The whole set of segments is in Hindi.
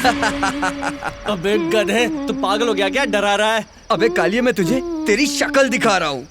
अबे गधे, तू पागल हो गया क्या? डरा रहा है? अबे कालिए, मैं तुझे तेरी शक्ल दिखा रहा हूँ।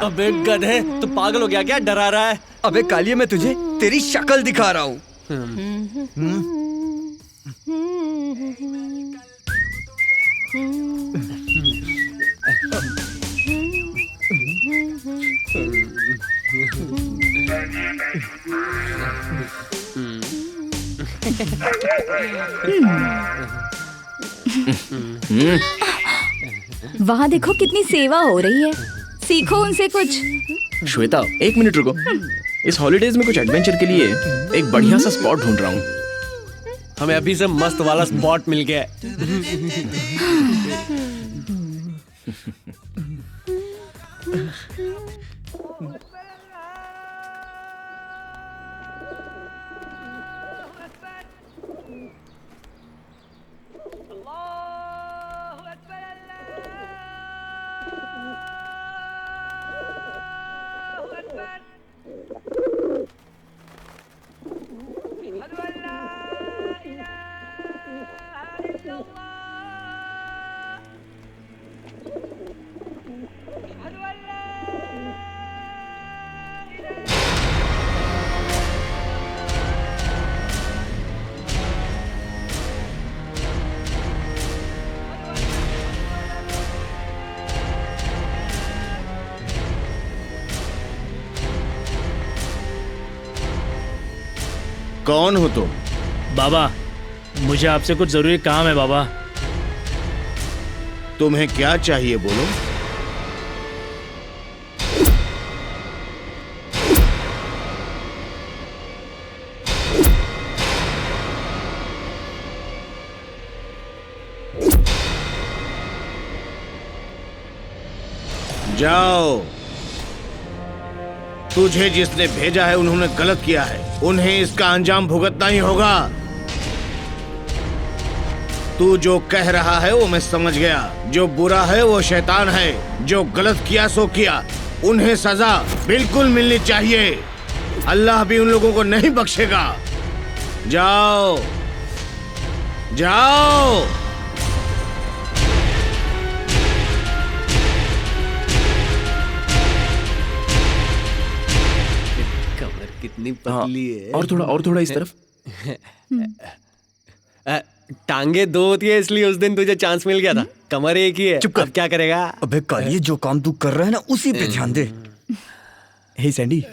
अबे गधे, तू पागल हो गया क्या? डरा रहा है? अबे कालिए, मैं तुझे तेरी शक्ल दिखा रहा हूँ। वहाँ देखो कितनी सेवा हो रही है, सीखो उनसे कुछ। श्वेता, एक मिनट रुको। इस हॉलीडेज में कुछ एडवेंचर के लिए एक बढ़िया सा स्पॉट ढूंढ रहा हूँ। हमें अभी से मस्त वाला स्पॉट मिल गया। कौन हो तुम? बाबा, मुझे आपसे कुछ जरूरी काम है बाबा। तुम्हें क्या चाहिए बोलो। जाओ। तुझे जिसने भेजा है उन्होंने गलत किया है, उन्हें इसका अंजाम भुगतना ही होगा। तू जो कह रहा है वो मैं समझ गया। जो बुरा है वो शैतान है, जो गलत किया सो किया। उन्हें सजा बिल्कुल मिलनी चाहिए। अल्लाह भी उन लोगों को नहीं बख्शेगा। जाओ जाओ। कमर कितनी पतली है। और थोड़ा इस तरफ। टांगे दो होती है इसलिए उस दिन तुझे चांस मिल गया था। कमर एक ही है। चुप कर। अब क्या करेगा? अबे कालिए, जो काम तू कर रहा है ना उसी पे ध्यान दे। हे सैंडी,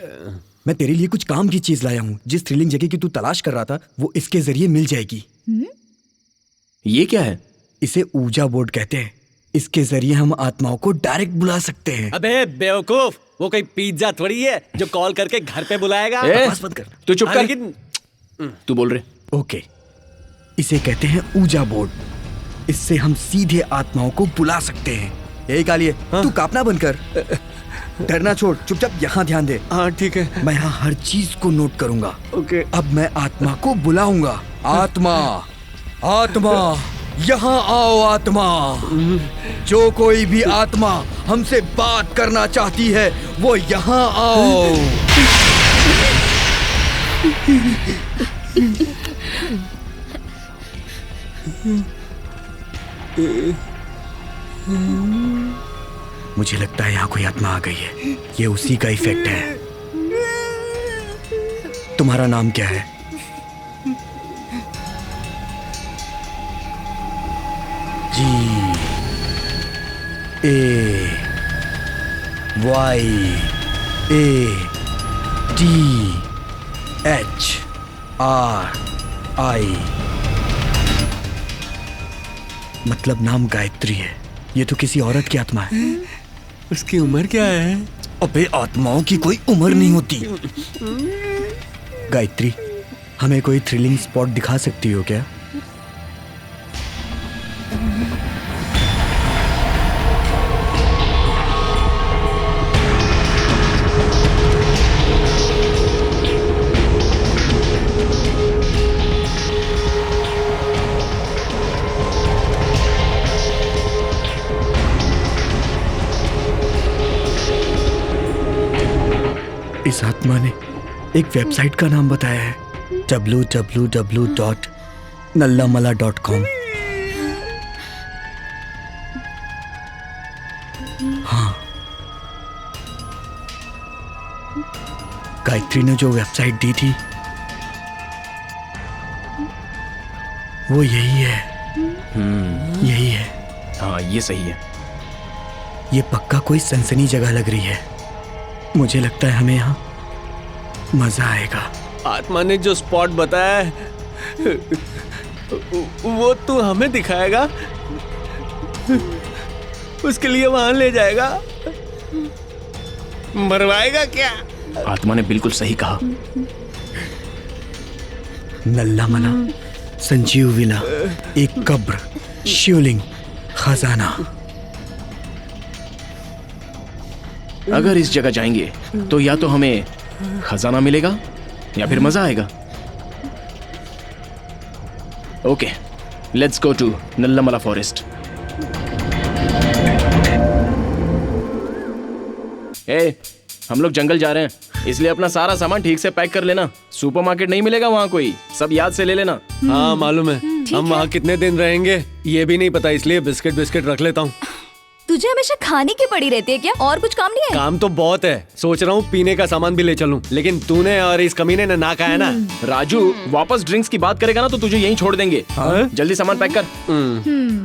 मैं तेरे लिए कुछ काम की चीज लाया हूँ। जिस थ्रिलिंग जगह की तू तलाश कर रहा था वो इसके जरिए मिल जाएगी। ये क्या है? इसे ऊजा बोर्ड कहते हैं। इसके जरिए हम आत्माओं को डायरेक्ट बुला सकते हैं। अबे बेवकूफ, वो कोई पिज्जा थोड़ी है जो कॉल करके घर पे बुलाएगा। बकवास मत कर। तू चुप कर। लेकिन तू बोल रहे। ओके, इसे कहते हैं ऊजा बोर्ड। इससे हम सीधे आत्माओं को बुला सकते हैं। यही कालिए, तू कांपना बंद कर। डरना छोड़, चुपचाप यहाँ ध्यान दे। हाँ ठीक है। मैं यहाँ हर चीज को नोट करूंगा। ओके। अब मैं आत्मा को बुलाऊंगा। आत्मा, आत्मा, यहाँ आओ आत्मा। जो कोई भी आत्मा हमसे बात करना चाहती है वो यहाँ आओ। मुझे लगता है यहाँ कोई आत्मा आ गई है। ये उसी का इफेक्ट है। तुम्हारा नाम क्या है? G A Y A T H R I. मतलब नाम गायत्री है। ये तो किसी औरत की आत्मा है। उसकी उम्र क्या है? अबे आत्माओं की कोई उम्र नहीं होती। गायत्री, हमें कोई थ्रिलिंग स्पॉट दिखा सकती हो क्या? इस आत्मा ने एक वेबसाइट का नाम बताया है, www.nallamala.com। हाँ, गायत्री ने जो वेबसाइट दी थी वो यही है। यही है। हाँ, ये सही है। ये पक्का कोई सनसनी जगह लग रही है। मुझे लगता है हमें यहाँ मजा आएगा। आत्मा ने जो स्पॉट बताया है वो तू हमें दिखाएगा? उसके लिए वहां ले जाएगा? मरवाएगा क्या? आत्मा ने बिल्कुल सही कहा। नल्लामला, संजीव विला, एक कब्र, शिवलिंग, खजाना। अगर इस जगह जाएंगे तो या तो हमें खजाना मिलेगा या फिर मजा आएगा। Okay, let's go to Nallamala forest. हम लोग जंगल जा रहे हैं, इसलिए अपना सारा सामान ठीक से पैक कर लेना। सुपरमार्केट नहीं मिलेगा वहाँ कोई, सब याद से ले लेना। हाँ मालूम है। हम वहाँ कितने दिन रहेंगे ये भी नहीं पता, इसलिए बिस्किट रख लेता हूँ। तुझे हमेशा खाने की पड़ी रहती है क्या? और कुछ काम नहीं है? काम तो बहुत है। सोच रहा हूँ पीने का सामान भी ले चलूं, लेकिन तूने और इस कमीने ने ना खाया ना। राजू, वापस ड्रिंक्स की बात करेगा ना तो तुझे यहीं छोड़ देंगे। जल्दी सामान पैक कर।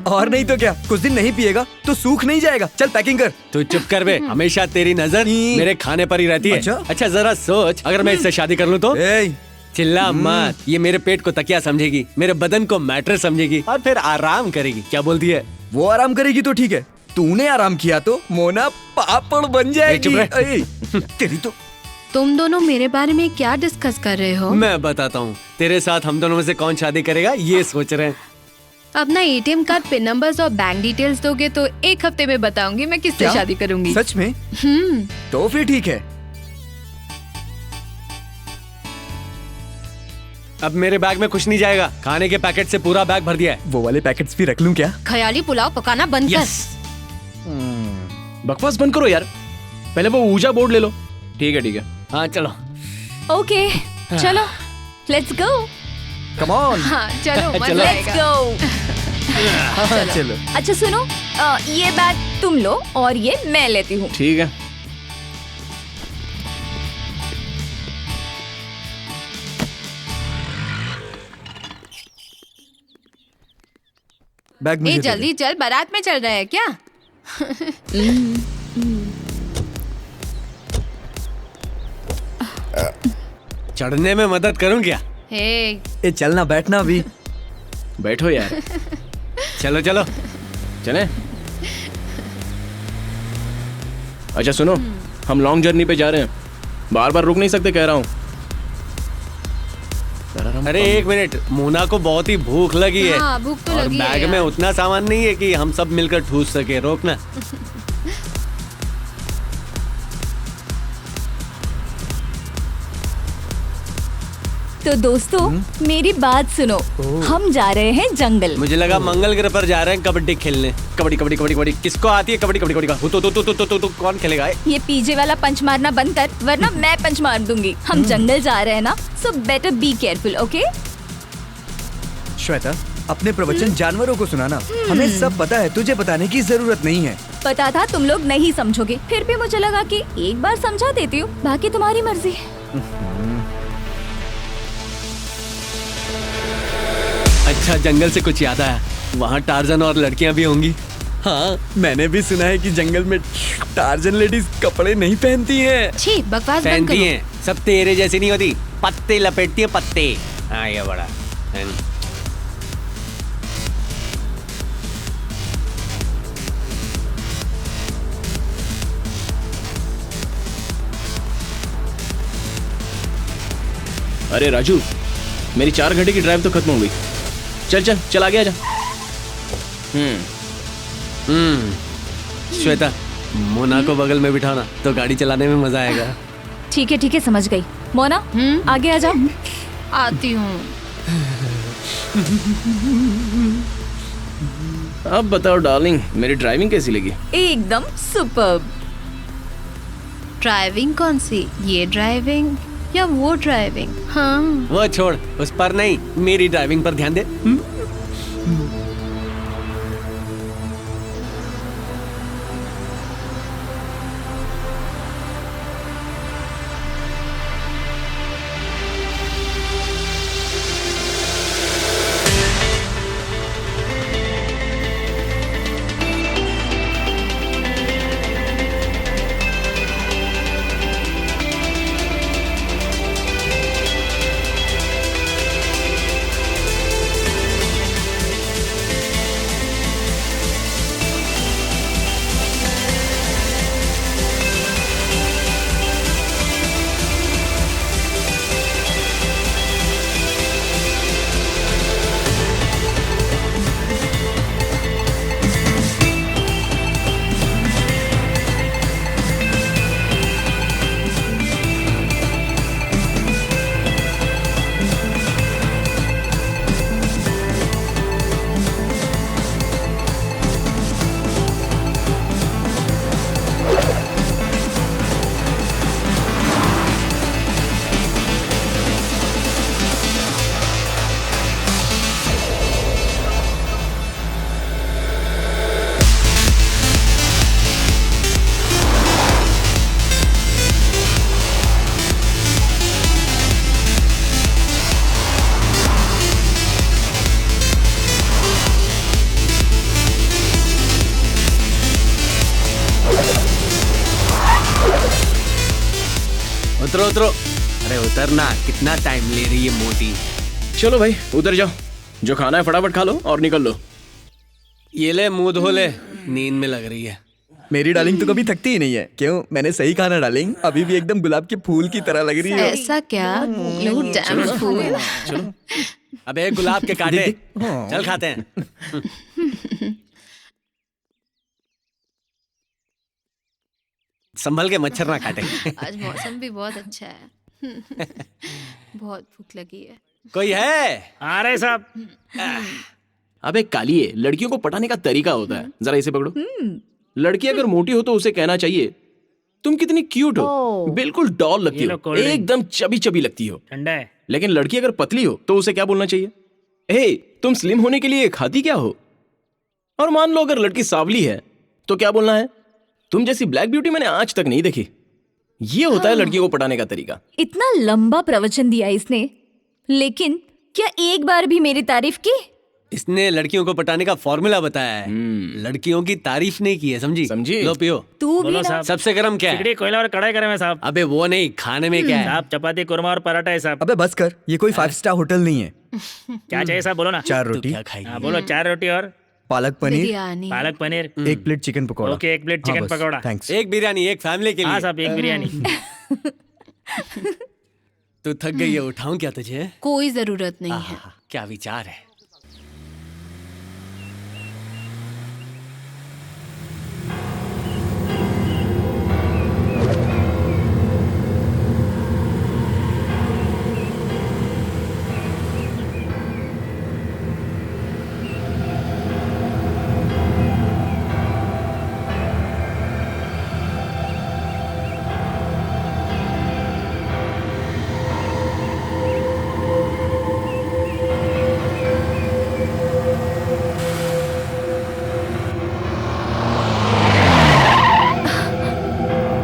और नहीं तो क्या, कुछ दिन नहीं पिएगा तो सूख नहीं जाएगा। चल पैकिंग कर। तू चुप कर बे, हमेशा तेरी नजर मेरे खाने पर ही रहती है। अच्छा जरा सोच, अगर मैं इससे शादी कर लूं तो? चिल्ला मत, ये मेरे पेट को तकिया समझेगी, मेरे बदन को मैट्रेस समझेगी और फिर आराम करेगी। क्या बोलती है? वो आराम करेगी तो ठीक है, तूने आराम किया तो मोना पापड़ बन जाएगी। तेरी तो। तुम दोनों मेरे बारे में क्या डिस्कस कर रहे हो? मैं बताता हूँ। तेरे साथ हम दोनों में से कौन शादी करेगा ये सोच रहे हैं। अपना एटीएम कार्ड, पिन नंबर्स और बैंक डिटेल्स दोगे तो 1 हफ्ते में बताऊंगी मैं किससे क्या? शादी करूंगी। सच में? तो फिर ठीक है। अब मेरे बैग में कुछ नहीं जाएगा। खाने के पैकेट से पूरा बैग भर दिया है। वो वाले पैकेट्स भी रख लूं क्या? ख्याली पुलाव पकाना बंद कर। बकवास बंद करो यार, पहले वो ऊर्जा बोर्ड ले लो। ठीक है। हाँ चलो। ओके चलो लेट्स गो। Come on. हाँ चलो मजा लेट्स आएगा। गो। चलो। अच्छा सुनो, ये बैग तुम लो और ये मैं लेती हूँ। ठीक है। बैग मुझे ए दे दे। जल्दी चल, बारात में चल रहा है क्या? चढ़ने में मदद करूं क्या? हे ए चलना बैठना भी। बैठो यार। चलो चलो। चले। अच्छा सुनो, हम लॉन्ग जर्नी पे जा रहे हैं, बार बार रुक नहीं सकते कह रहा हूँ। अरे 1 मिनट, मोना को बहुत ही भूख लगी है। हाँ, भूख तो और लगी है बैग में यार। उतना सामान नहीं है कि हम सब मिलकर ठूस सके। रोकना। तो दोस्तों मेरी बात सुनो, हम जा रहे हैं जंगल। मुझे लगा मंगल ग्रह पर जा रहे हैं कबड्डी खेलने। कबड्डी कबड्डी कबड्डी कबड्डी किसको आती है? कबड्डी कबड्डी कबड्डी तो कौन खेलेगा? ये पीजे वाला पंच मारना बंद कर, वरना मैं पंच मार दूंगी। हम जंगल जा रहे हैं ना, so better be careful, okay? Shweta, अपने प्रवचन जानवरों को सुनाना। हमें सब पता है, तुझे बताने की जरूरत नहीं है। पता था तुम लोग नहीं समझोगे, फिर भी मुझे लगा कि एक बार समझा देती हूँ, बाकी तुम्हारी मर्जी। अच्छा, जंगल से कुछ याद आया। वहाँ टार्जन और लड़कियाँ भी होंगी। हाँ, मैंने भी सुना है कि जंगल में टार्जन लेडीज कपड़े नहीं पहनती हैं। छी बकवास बंद पहनती करो। हैं, सब तेरे जैसी नहीं होती। पत्ते लपेटती है, पत्ते। हाँ ये बड़ा। अरे राजू, मेरी 4 घंटे की ड्राइव तो खत्म हो गई। चल आगे आजा। श्वेता, मोना को बगल में बिठाना तो गाड़ी चलाने में मजा आएगा। ठीक है समझ गई। मोना आगे आ जाओ। आती हूँ। अब बताओ डार्लिंग, मेरी ड्राइविंग कैसी लगी? एकदम सुपर्ब। ड्राइविंग कौन सी? ये ड्राइविंग या वो ड्राइविंग? हाँ वो छोड़, उस पर नहीं, मेरी ड्राइविंग पर ध्यान दे। उतरो। अरे उतरना, कितना टाइम ले रही है मोटी। चलो भाई उधर जाओ, जो खाना है फटाफट खा लो और निकल लो। ये ले, मुंह धो ले, नींद में लग रही है। मेरी डार्लिंग तो कभी थकती ही नहीं है। क्यों, मैंने सही कहा ना डार्लिंग? अभी भी एकदम गुलाब के फूल की तरह लग रही है। ऐसा क्या? You damn fool. अबे गुलाब के कांटे, चल खाते हैं। संभल के मच्छर ना काटे। आज मौसम भी बहुत अच्छा है। बहुत भूख लगी है। कोई है? आ रहे साहब। अबे कालिए, लड़कियों को पटाने का तरीका होता है, जरा इसे पकड़ो। लड़की अगर मोटी हो तो उसे कहना चाहिए तुम कितनी क्यूट हो, बिल्कुल डॉल लगती ये लो हो, कोल्ड ड्रिंक। एकदम चबी चबी लगती हो। ठंडा है। लेकिन लड़की अगर पतली हो तो उसे क्या बोलना चाहिए? हे, तुम स्लिम होने के लिए खाती क्या हो? और मान लो अगर लड़की सांवली है तो क्या बोलना है? तुम जैसी ब्लैक ब्यूटी मैंने आज तक नहीं देखी। ये होता है लड़कियों को पटाने का तरीका। इतना लंबा प्रवचन दिया इसने, लेकिन क्या एक बार भी मेरी तारीफ की? इसने लड़कियों को पटाने का फॉर्मूला बताया है, लड़कियों की तारीफ नहीं की है, समझी? समझी? लो पियो। तू भी बोलो ना। साहब। सबसे गर्म क्या है? सिगड़ी, कोयला और कढ़ाई करें साहब। अबे वो नहीं, खाने में क्या है? साहब चपाती, कुरमा और पराठा है साहब। अबे बस कर, ये कोई 5 स्टार होटल नहीं है। क्या चाहिए साहब, बोलो ना। 4 तू रोटी, क्या खाएगी? हाँ बोलो, 4 रोटी और palak paneer, biryani. Palak paneer. 1 plate chicken pakora. Okay, 1 plate chicken pakora. Thanks. एक बिरयानी, एक फैमिली के हाँ लिए। साहब, 1 बिरयानी। तू थक गई है, उठाऊं क्या तुझे? कोई जरूरत नहीं है। आहा, क्या विचार है।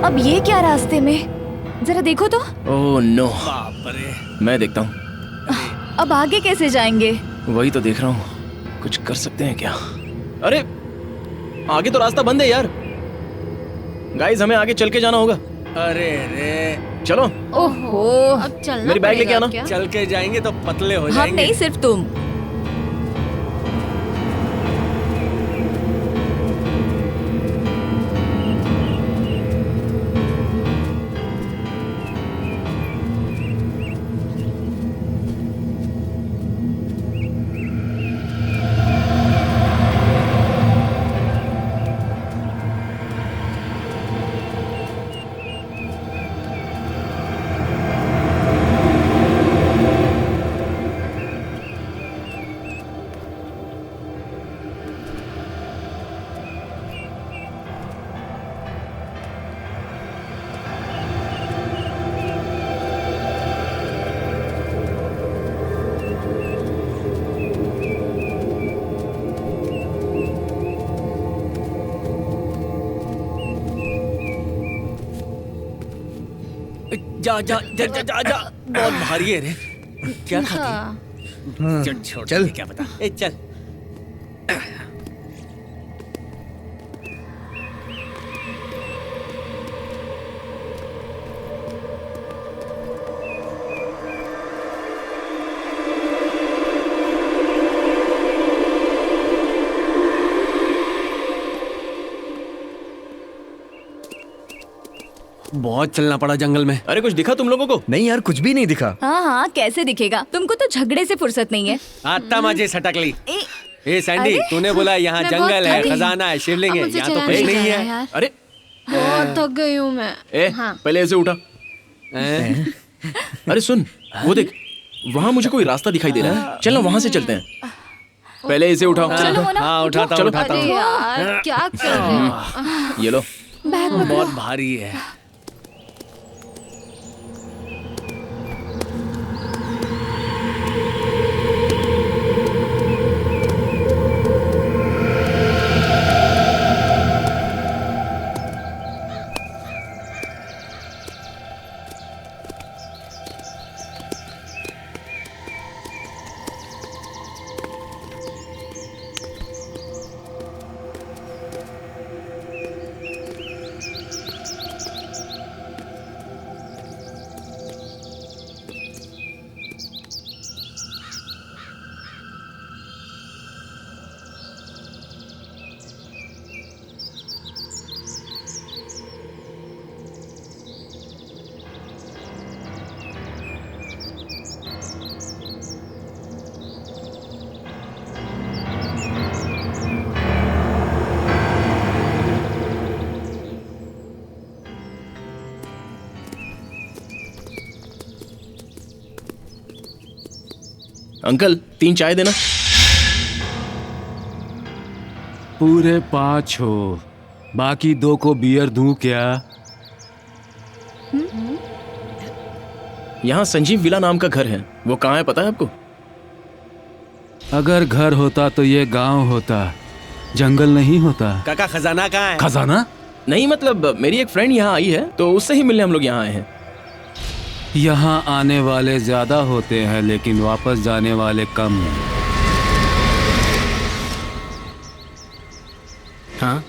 अब ये क्या रास्ते में, जरा देखो तो। ओह नो, बाप रे। मैं देखता हूँ। अब आगे कैसे जाएंगे? वही तो देख रहा हूँ, कुछ कर सकते हैं क्या? अरे आगे तो रास्ता बंद है यार। गाइस, हमें आगे चल के जाना होगा। अरे रे, चलो। ओहो, अब चलना मेरी बैग लेके पड़ेगा आना। क्या? चल के जाएंगे तो पतले हो हम जाएंगे। नहीं, सिर्फ तुम। जा जा जा जा जा, जा। बहुत भारी है रे। क्या खाती? चल छोड़, चल। क्या पता। ए चल। बहुत चलना पड़ा जंगल में। अरे कुछ दिखा तुम लोगों को? नहीं यार, कुछ भी नहीं दिखा। हाँ हाँ, कैसे दिखेगा? तुमको तो झगड़े से फुर्सत नहीं है। आता मजे सटक ली। ए, ए सैंडी, अरे? तूने बोला यहाँ मैं बहुत जंगल है, थक गई। खजाना है, शिवलिंग अब है, मुझे यहाँ तो चला कुछ नहीं नहीं जा है। रहा यार। अरे बहुत थक गई हूँ मैं। हाँ। पहले ऐसे उठा। हैं? अरे सुन, वो देख, वहाँ मुझे कोई रास्ता दिखाई दे रहा है। चल ना वहाँ से चलते हैं। पहले इसे उठाओ। चलो मोना, हाँ उठाता हूँ, चलो। उठाता अरे हूँ। यार, क्या कर रहे हो? ये लो। बहुत भारी है। अंकल 3 चाय देना। पूरे 5 हो, बाकी 2 को बियर दूं क्या? यहाँ संजीव विला नाम का घर है, वो कहाँ है पता है आपको? अगर घर होता तो ये गांव होता, जंगल नहीं होता। काका खजाना कहाँ है? खजाना? नहीं मतलब मेरी एक फ्रेंड यहाँ आई है तो उससे ही मिलने हम लोग यहाँ आए हैं। यहाँ आने वाले ज्यादा होते हैं लेकिन वापस जाने वाले कम हैं। हाँ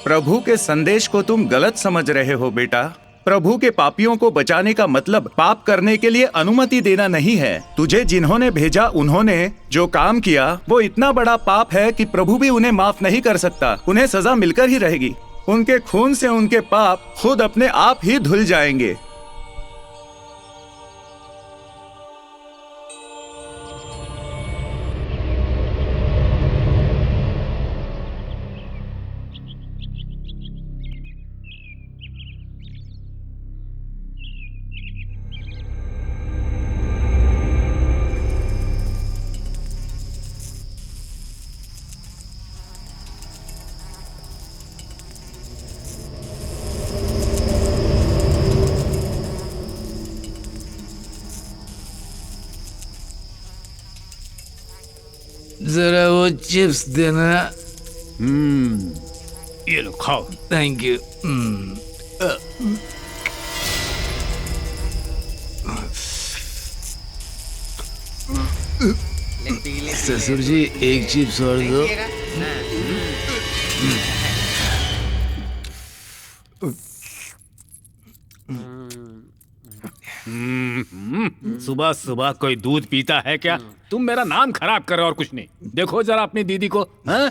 प्रभु के संदेश को तुम गलत समझ रहे हो बेटा। प्रभु के पापियों को बचाने का मतलब पाप करने के लिए अनुमति देना नहीं है। तुझे जिन्होंने भेजा उन्होंने जो काम किया वो इतना बड़ा पाप है कि प्रभु भी उन्हें माफ नहीं कर सकता। उन्हें सजा मिलकर ही रहेगी। उनके खून से उनके पाप खुद अपने आप ही धुल जाएंगे। जरा वो चिप्स देना। ये लो खाओ। Thank you. ससुर जी एक चिप्स और दो। सुबह सुबह कोई दूध पीता है क्या? तुम मेरा नाम खराब कर रहे हो और कुछ नहीं। देखो जरा अपनी दीदी को। हाँ?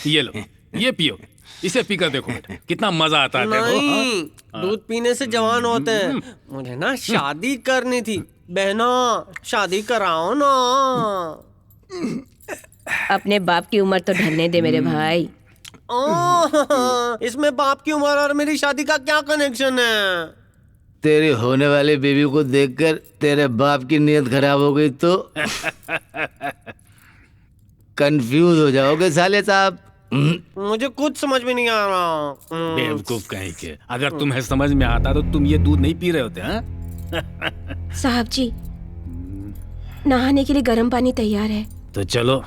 ये लो, ये पियो, इसे पीकर देखो बेटा, कितना मजा आता है। नहीं, देखो दूध पीने से जवान होते हैं। मुझे ना शादी करनी थी। बहना शादी कराओ ना। अपने बाप की उम्र तो ढलने दे मेरे भाई। इसमें बाप की उम्र और मेरी शादी का क्या कनेक्शन है? तेरे होने वाले बेबी को देखकर तेरे बाप की नीयत खराब हो गई तो कंफ्यूज हो जाओगे साले साहब। मुझे कुछ समझ में नहीं आ रहा। बेवकूफ कहीं के। अगर तुम्हें समझ में आता तो तुम ये दूध नहीं पी रहे होते। हाँ? साहब जी, नहाने के लिए गर्म पानी तैयार है। तो चलो।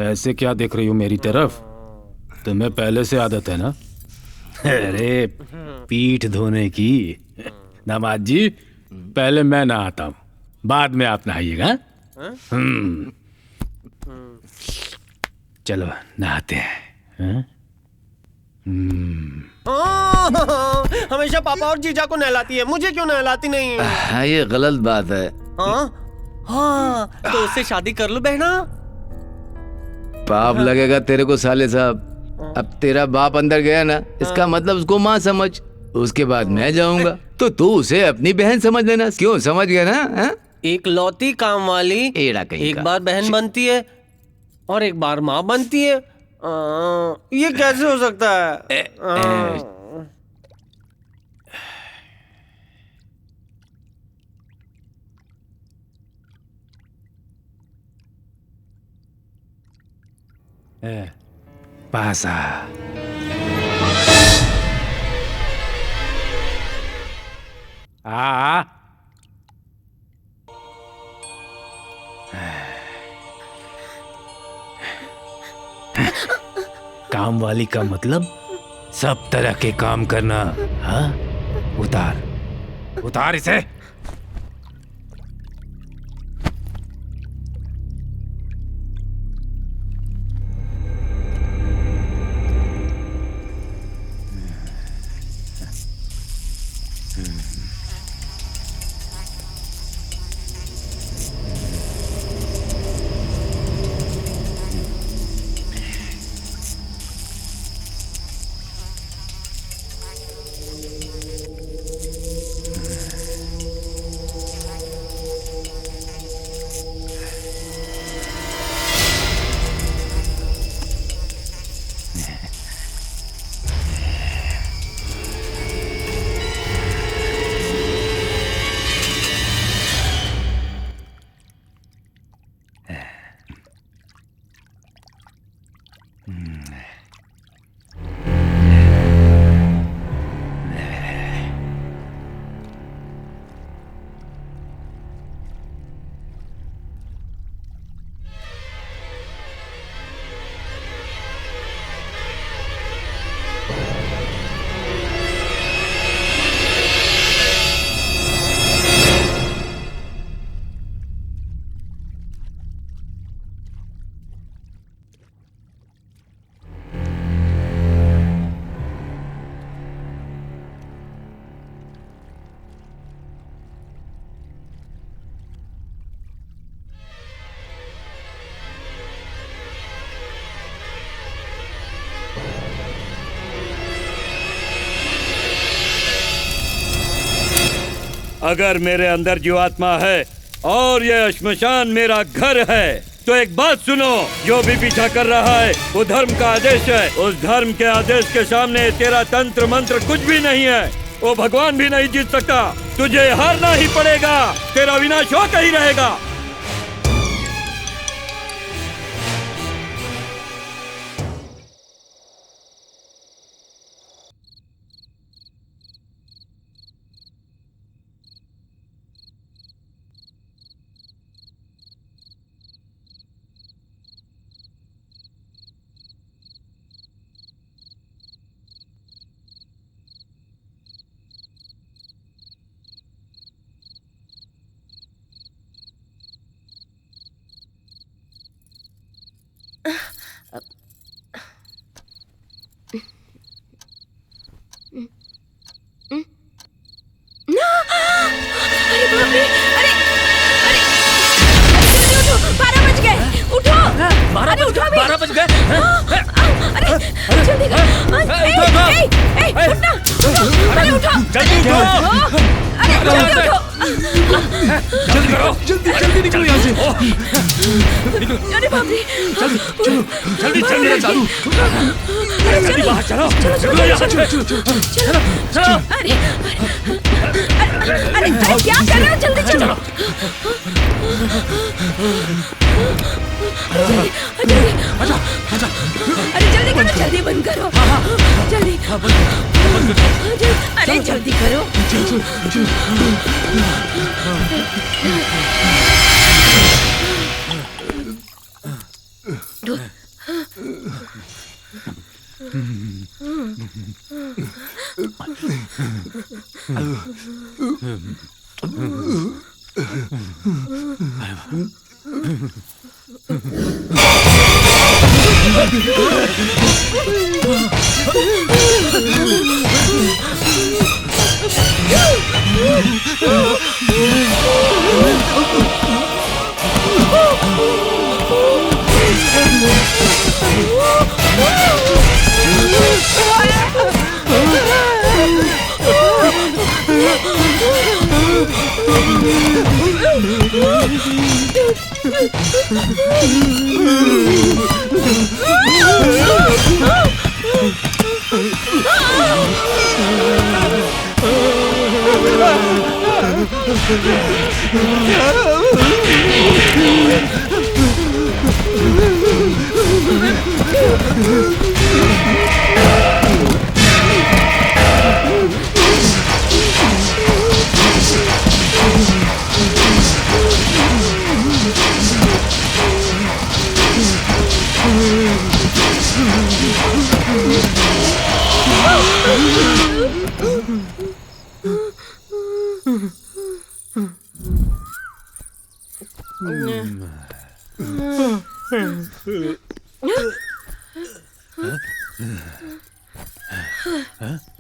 ऐसे क्या देख रही हो मेरी तरफ? तुम्हें पहले से आदत है ना? अरे पीठ धोने की। नवाज जी, पहले मैं नहाता हूँ, बाद में आप नहाइएगा। चलो नहाते हैं। हमेशा पापा और जीजा को नहलाती है, मुझे क्यों नहलाती नहीं? हाँ, ये गलत बात है। हाँ, तो उससे शादी कर लो बहना। पाप लगेगा तेरे को साले साहब। अब तेरा बाप अंदर गया ना, इसका मतलब उसको माँ समझ। उसके बाद मैं जाऊंगा तो तू उसे अपनी बहन समझ लेना। क्यों, समझ गया ना? हा? एक लौती काम वाली एड़ा कहीं एक का। बार बहन बनती है और एक बार माँ बनती है। ये कैसे हो सकता है? पासा काम वाली का मतलब सब तरह के काम करना। हाँ? उतार उतार इसे। अगर मेरे अंदर जीवात्मा है और ये श्मशान मेरा घर है तो एक बात सुनो, जो भी पीछा कर रहा है वो धर्म का आदेश है। उस धर्म के आदेश के सामने तेरा तंत्र मंत्र कुछ भी नहीं है। वो भगवान भी नहीं जीत सकता। तुझे हारना ही पड़ेगा, तेरा विनाश होकर ही रहेगा। अरे बाप रे, अरे अरे जल्दी उठो, 12 बज गए, उठो। अरे उठो अभी। 12 बज गए। अरे जल्दी उठना, अरे उठो, जल्दी उठो। अरे जल्दी उठो, जल्दी करो, जल्दी निकलो यहाँ से। अरे बाप रे, जल्दी चालू। जल्दी बाहर चलो, चलो यहाँ से। चलो। अरे क्या कर रहे हो, जल्दी चलो। अरे जल्दी करो, जल्दी बंद करो, जल्दी। अरे जल्दी करो।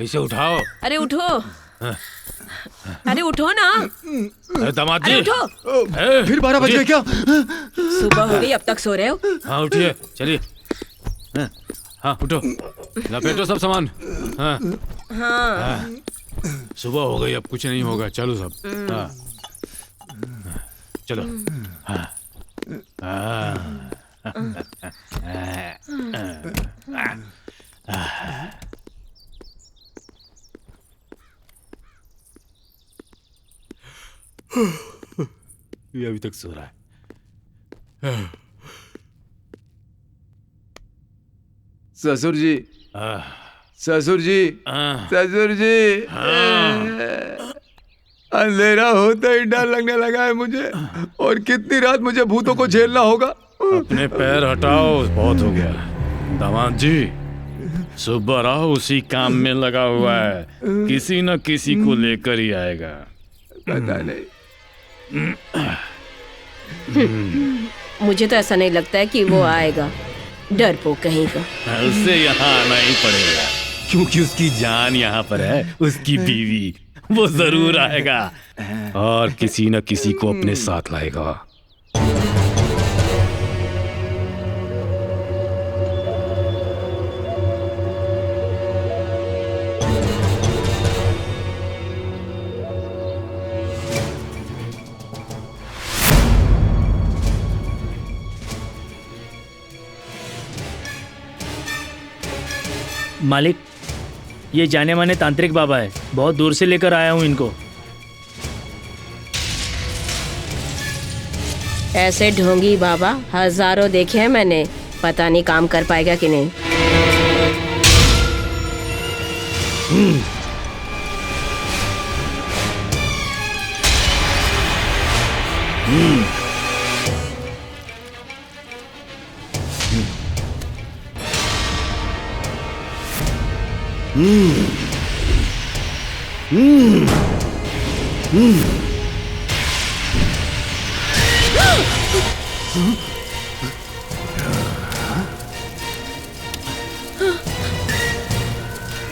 इसे उठाओ। अरे उठो, अरे उठो ना। अरे दामाद जी, उठो। फिर 12 बज गए क्या? सुबह हो गई, अब तक सो रहे हो? हाँ उठिए, चलिए। हाँ उठो, लपेटो सब सामान। हाँ सुबह हो गई, अब कुछ नहीं होगा, चलो सब। हाँ चलो। हाँ ये अभी तक सो रहा है। ससुर जी, ससुर जी, ससुर जी, अंधेरा होता ही डर लगने लगा है मुझे, और कितनी रात मुझे भूतों को झेलना होगा। अपने पैर हटाओ, बहुत हो गया। दामाद जी, सुबह राव उसी काम में लगा हुआ है, किसी न किसी को लेकर ही आएगा। पता नहीं। मुझे तो ऐसा नहीं लगता है कि वो आएगा, डरपोक कहीं का। उसे यहाँ आना ही पड़ेगा, क्योंकि उसकी जान यहाँ पर है, उसकी बीवी। वो जरूर आएगा और किसी न किसी को अपने साथ लाएगा। मालिक, ये जाने माने तांत्रिक बाबा है, बहुत दूर से लेकर आया हूँ इनको। ऐसे ढोंगी बाबा हजारों देखे हैं मैंने, पता नहीं काम कर पाएगा कि नहीं।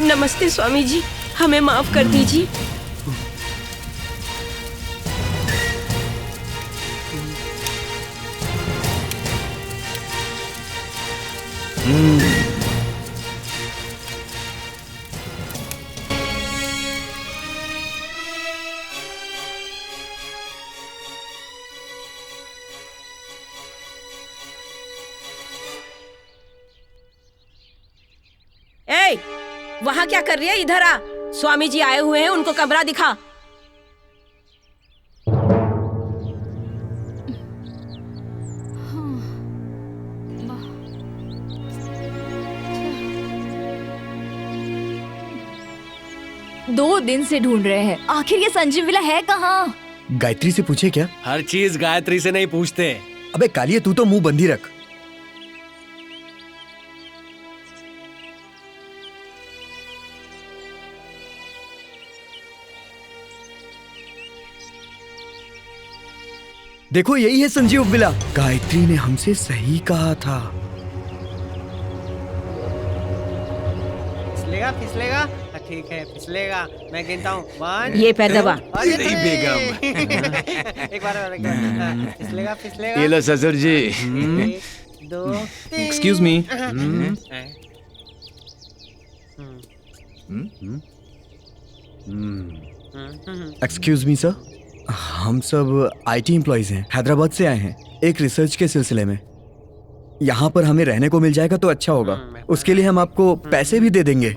नमस्ते स्वामी जी, हमें माफ कर दीजिए। ए, वहाँ क्या कर रही है? इधर आ, स्वामी जी आए हुए हैं, उनको कमरा दिखा। दो दिन से ढूंढ रहे हैं, आखिर ये संजीव विला है कहाँ? गायत्री से पूछे क्या? हर चीज गायत्री से नहीं पूछते। अबे कालिया, तू तो मुंह बंद ही रख। देखो यही है संजीव विला। गायत्री ने हमसे सही कहा था। फिसलेगा फिसलेगा, ठीक है फिसलेगा। मैं गिनता हूँ, 1। ये पैर दबा। नहीं बेगम। एक बार फिसलेगा फिसलेगा। ये लो ससुर जी। 1 2 excuse me. Excuse me sir, हम सब आईटी एम्प्लॉइज हैं, हैदराबाद से आए हैं एक रिसर्च के सिलसिले में। यहाँ पर हमें रहने को मिल जाएगा तो अच्छा होगा, उसके लिए हम आपको पैसे भी दे देंगे।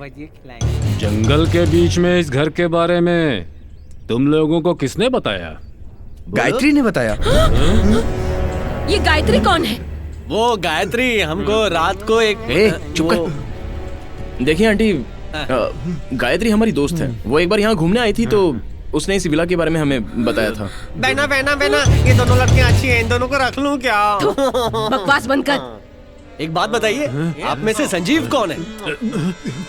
जंगल के बीच में इस घर के बारे में तुम लोगों को किसने बताया? गायत्री ने बताया। ये गायत्री कौन है? वो गायत्री हमको रात को एक चुप कर। देखिए आंटी, गायत्री हमारी दोस्त है। वो एक बार यहाँ घूमने आई थी तो उसने इस विला के बारे में हमें बताया था। बहना बहना बहना, ये दोनों लड़कियाँ अच्छी हैं, इन दोनों को रख लूं क्या? बकवास बंद कर। एक बात बताइए, आप में से संजीव कौन है?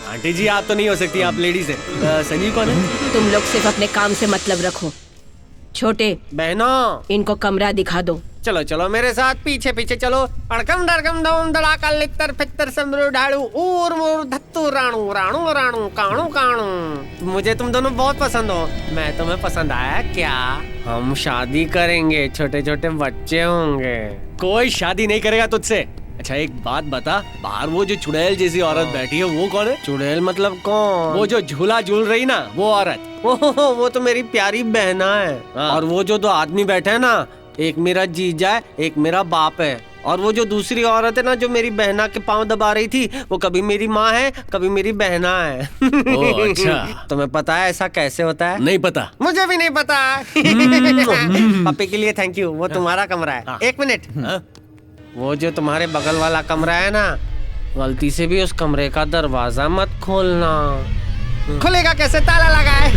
आंटी जी आप तो नहीं हो सकती, आप लेडीज हैं। संजीव कौन है? तुम लोग सिर्फ अपने काम से मतलब रखो। छोटे बहना, इनको कमरा दिखा दो। चलो चलो मेरे साथ, पीछे पीछे चलो। अड़कम डरकम दम धड़ाका लित्तर फित्तर समरू ढाड़ू ऊर मूर धत्तू राणू राणू राणू काणू काणू। मुझे तुम दोनों बहुत पसंद हो। मैं तुम्हें पसंद आया क्या? हम शादी करेंगे, छोटे छोटे बच्चे होंगे। कोई शादी नहीं करेगा तुझसे। अच्छा एक बात बता, बाहर वो जो चुड़ैल जैसी औरत बैठी है वो कौन है? चुड़ैल मतलब कौन? वो जो झूला झूल रही ना, वो औरत। वो तो मेरी प्यारी बहना है। और वो जो दो आदमी बैठे हैं ना, एक मेरा जीजा है, एक मेरा बाप है। और वो जो दूसरी औरत है ना, जो मेरी बहना के पाँव दबा रही थी, वो कभी मेरी माँ है, कभी मेरी बहना है। ओह अच्छा। तुम्हें पता है ऐसा कैसे होता है? नहीं पता। मुझे भी नहीं पता। पापी के लिए थैंक यू। वो तुम्हारा कमरा है। एक मिनट, वो जो तुम्हारे बगल वाला कमरा है ना, गलती से भी उस कमरे का दरवाजा मत खोलना। खुलेगा कैसे? ताला लगा है।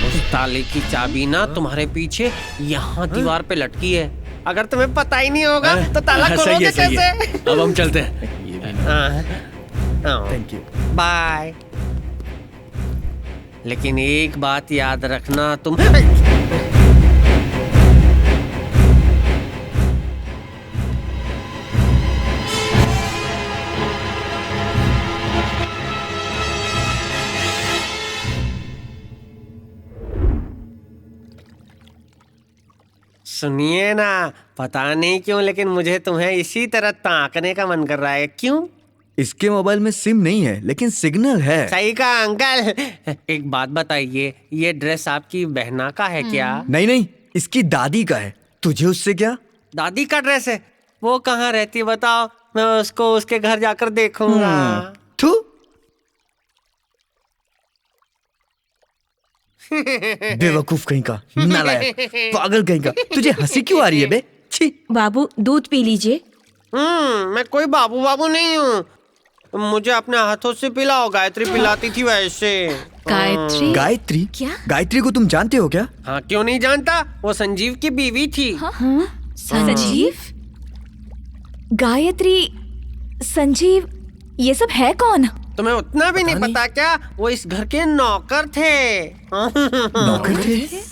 उस ताले की चाबी ना तुम्हारे पीछे यहाँ दीवार पे लटकी है। अगर तुम्हें पता ही नहीं होगा तो ताला खोलोगे कैसे? अब हम चलते हैं। Thank you, bye. लेकिन एक बात याद रखना, तुम सुनिए ना, पता नहीं क्यों लेकिन मुझे तुम्हें इसी तरह ताकने का मन कर रहा है। क्यों? इसके मोबाइल में सिम नहीं है लेकिन सिग्नल है। सही कहा अंकल। एक बात बताइए, ये ड्रेस आपकी बहना का है क्या? नहीं नहीं, इसकी दादी का है। तुझे उससे क्या? दादी का ड्रेस है? वो कहाँ रहती है बताओ, मैं उसको उसके घर जाकर देखूंगा। तू बेवकूफ कहीं का, नालायक, पागल कहीं का। तुझे हंसी क्यों आ रही है बे? छी। बाबू दूध पी लीजिए। मैं कोई बाबू बाबू नहीं हूँ। मुझे अपने हाथों से पिलाओ, गायत्री पिलाती थी वैसे। गायत्री? गायत्री? क्या? गायत्री को तुम जानते हो क्या? हाँ, क्यों नहीं जानता, वो संजीव की बीवी थी। संजीव? गायत्री, संजीव, ये सब है कौन? तुम्हें उतना भी नहीं पता क्या? वो इस घर के नौकर थे। नौकर थे?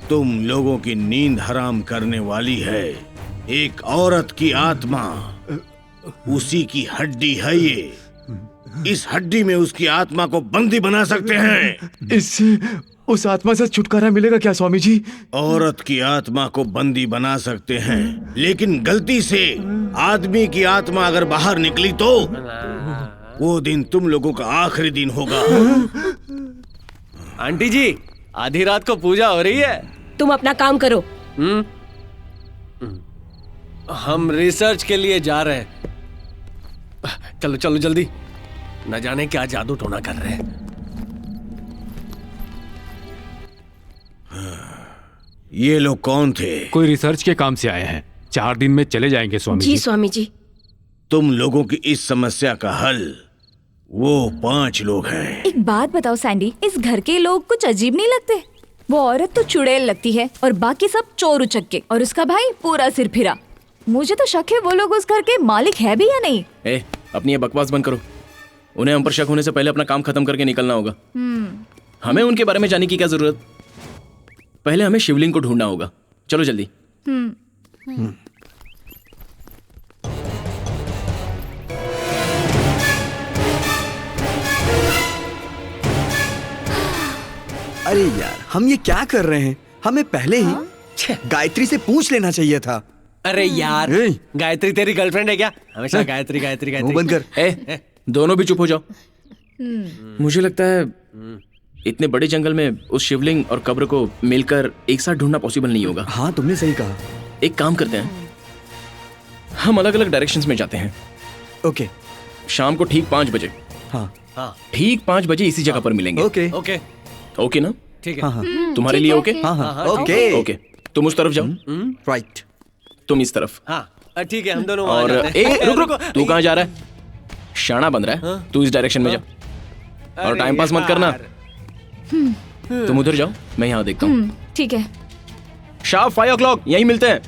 तुम लोगों की नींद हराम करने वाली है एक औरत की आत्मा। उसी की हड्डी है ये। इस हड्डी में उसकी आत्मा को बंदी बना सकते हैं। इससे उस आत्मा से छुटकारा मिलेगा क्या स्वामी जी? औरत की आत्मा को बंदी बना सकते हैं, लेकिन गलती से आदमी की आत्मा अगर बाहर निकली तो वो दिन तुम लोगों का आखिरी दिन होगा। आंटी जी, आधी रात को पूजा हो रही है। तुम अपना काम करो। हम रिसर्च के लिए जा रहे हैं। चलो चलो जल्दी, न जाने क्या जादू टोना कर रहे हैं। ये लोग कौन थे? कोई रिसर्च के काम से आए हैं। 4 दिन में चले जाएंगे स्वामी जी। जी स्वामी जी। तुम लोगों की इस समस्या का हल वो 5 लोग हैं। एक बात बताओ सैंडी, इस घर के लोग कुछ अजीब नहीं लगते? वो औरत तो चुड़ैल लगती है और बाकी सब चोर उचक्के, और उसका भाई पूरा सिर फिरा। मुझे तो शक है वो लोग उस घर के मालिक है भी या नहीं। अपनी ये बकवास बंद करो। उन्हें हम पर शक होने से पहले अपना काम खत्म करके निकलना होगा। हमें उनके बारे में जानने की क्या जरूरत? पहले हमें शिवलिंग को ढूंढना होगा। चलो जल्दी। अरे यार, हम ये क्या कर रहे हैं? हमें पहले ही गायत्री से पूछ लेना चाहिए था। अरे यार, गायत्री तेरी गर्लफ्रेंड है क्या? हमेशा गायत्री गायत्री गायत्री। मुंह बंद कर। दोनों भी चुप हो जाओ। मुझे लगता है इतने बड़े जंगल में उस शिवलिंग और कब्र को मिलकर एक साथ ढूंढना पॉसिबल नहीं होगा। हाँ, तुमने सही कहा। एक काम करते हैं, हम अलग अलग डायरेक्शंस में जाते हैं। ओके। शाम को ठीक 5 बजे। हाँ हाँ, ठीक 5 बजे इसी जगह पर मिलेंगे। ओके ओके ओके ना? ठीक है। हाँ हाँ तुम्हारे लिए ओके? हाँ हाँ ओके ओके। तुम उस तरफ जाओ। राइट। तुम इस तरफ। हाँ ठीक है, हम दोनों और वहाँ जाते हैं। रुक रुक, तू कहाँ जा रहा है? शाना बन रहा है। तू इस डायरेक्शन में जा और टाइम पास मत करना। तुम उधर जाओ, मैं यहाँ देखता हूँ। ठीक है। शार्प 5 o'clock यहीं मिलते हैं।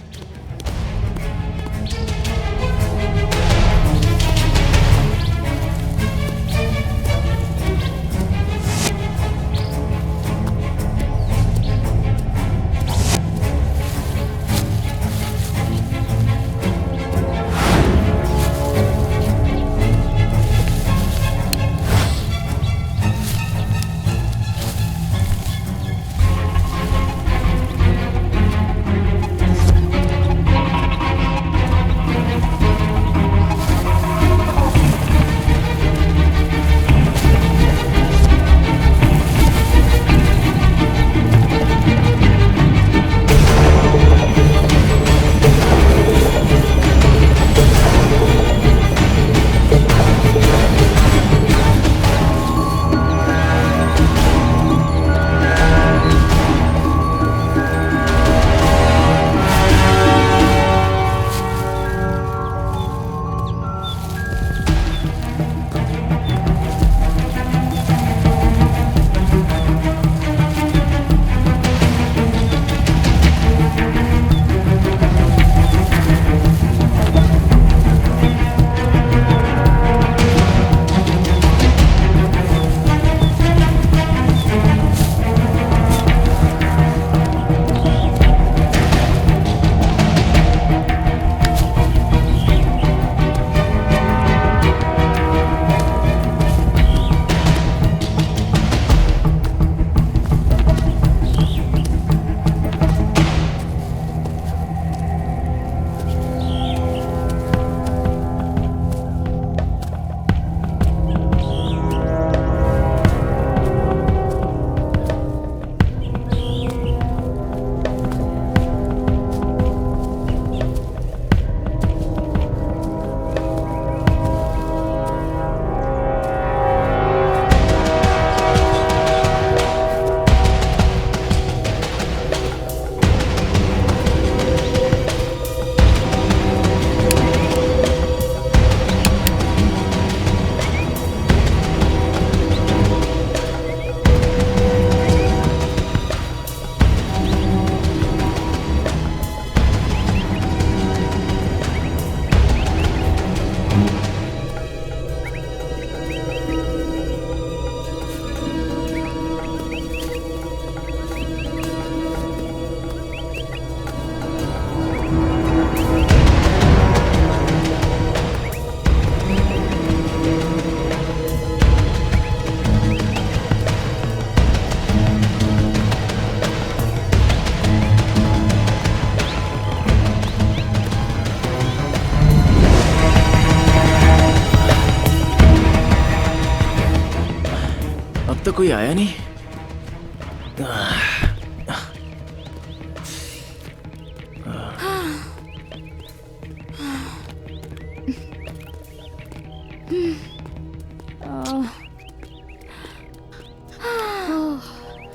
तो कोई आया नहीं।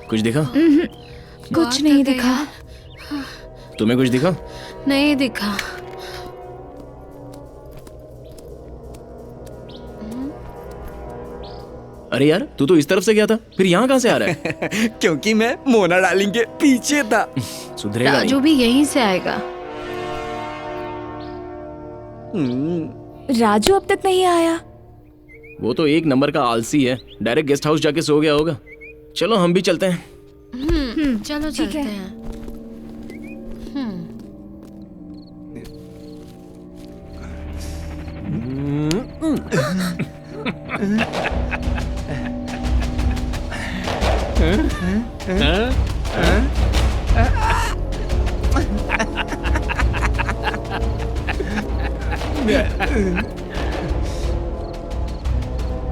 कुछ दिखा? कुछ नहीं दिखा। तुम्हें कुछ दिखा? नहीं दिखा। अरे यार, तू तो इस तरफ से गया था, फिर यहाँ कहाँ से आ रहा है? क्योंकि मैं मोना डार्लिंग के पीछे था। सुधरेगा नहीं। राजू भी यहीं से आएगा। राजू अब तक नहीं आया। वो तो एक नंबर का आलसी है, डायरेक्ट गेस्ट हाउस जाके सो गया होगा। चलो हम भी चलते हैं। चलो चलते हैं।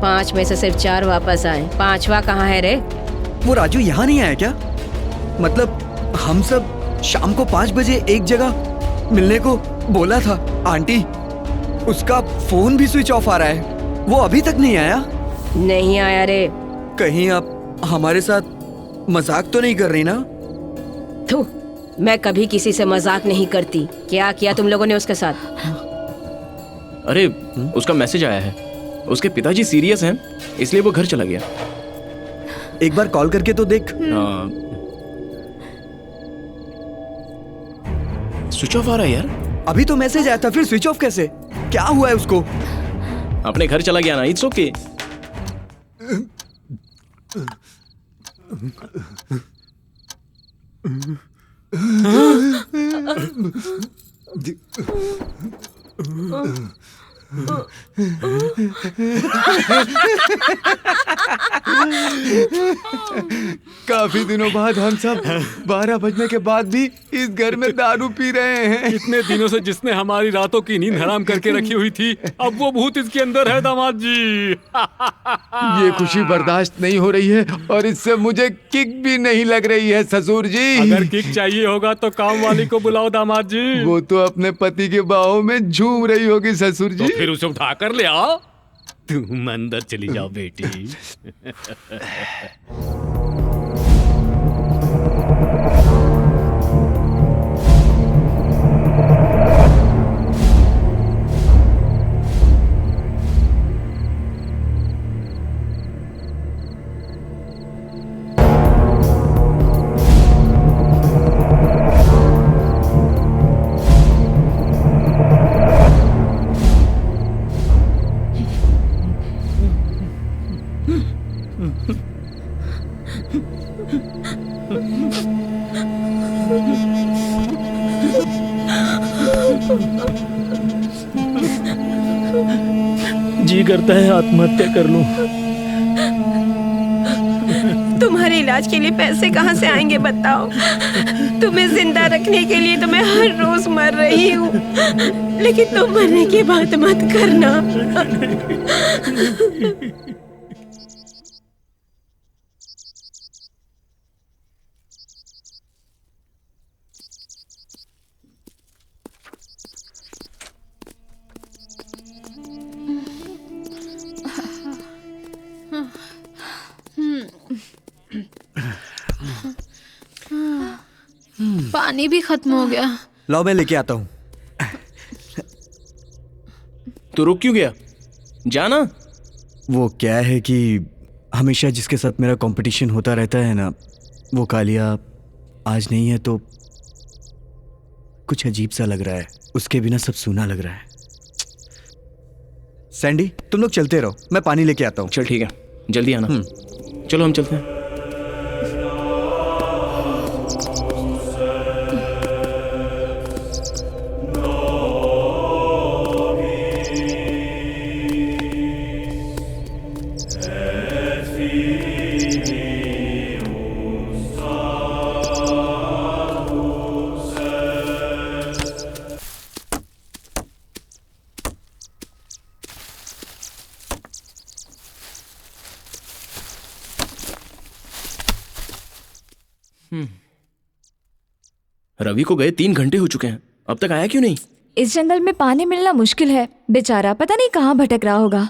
पांच में से सिर्फ 4 वापस आए। 5वां कहाँ है रे? वो राजू यहाँ नहीं आया क्या? मतलब हम सब शाम को 5 बजे एक जगह मिलने को बोला था। आंटी, उसका फोन भी स्विच ऑफ आ रहा है। वो अभी तक नहीं आया। नहीं आया रे। कहीं आप हमारे साथ मजाक तो नहीं कर रही ना? थू, मैं कभी किसी से मजाक नहीं करती। क्या किया तुम लोगों ने उसके साथ? अरे उसका मैसेज आया है, उसके पिताजी सीरियस हैं, इसलिए वो घर चला गया। एक बार कॉल करके तो देख। स्विच ऑफ आ रहा है यार। अभी तो मैसेज आया था, फिर स्विच ऑफ कैसे? क्या हुआ है उसको? अपने घर चला गया ना। It's okay. काफी दिनों बाद हम सब 12 बजने के बाद भी इस घर में दारू पी रहे हैं। इतने दिनों से जिसने हमारी रातों की नींद हराम करके रखी हुई थी, अब वो भूत इसके अंदर है दामाद जी। ये खुशी बर्दाश्त नहीं हो रही है और इससे मुझे किक भी नहीं लग रही है ससुर जी। अगर किक चाहिए होगा तो काम वाली को बुलाओ दामाद जी। वो तो अपने पति के बाहों में झूम रही होगी ससुर जी। तो फिर उसे उठा कर ले आओ। तुम अंदर चली जाओ बेटी। जी करता है आत्महत्या कर लूं। तुम्हारे इलाज के लिए पैसे कहाँ से आएंगे बताओ? तुम्हें जिंदा रखने के लिए तो मैं हर रोज मर रही हूँ, लेकिन तुम मरने की बात मत करना। पानी भी खत्म हो गया। लाओ मैं लेके आता हूँ। तो रुक क्यों गया? जाना। वो क्या है कि हमेशा जिसके साथ मेरा कंपटीशन होता रहता है ना, वो कालिया आज नहीं है तो कुछ अजीब सा लग रहा है। उसके बिना सब सूना लग रहा है। सैंडी, तुम लोग चलते रहो, मैं पानी लेके आता हूँ। चल ठीक है, जल्दी आना। चलो हम चलते हैं। रवि को गए 3 घंटे हो चुके हैं, अब तक आया क्यों नहीं? इस जंगल में पानी मिलना मुश्किल है, बेचारा पता नहीं कहाँ भटक रहा होगा।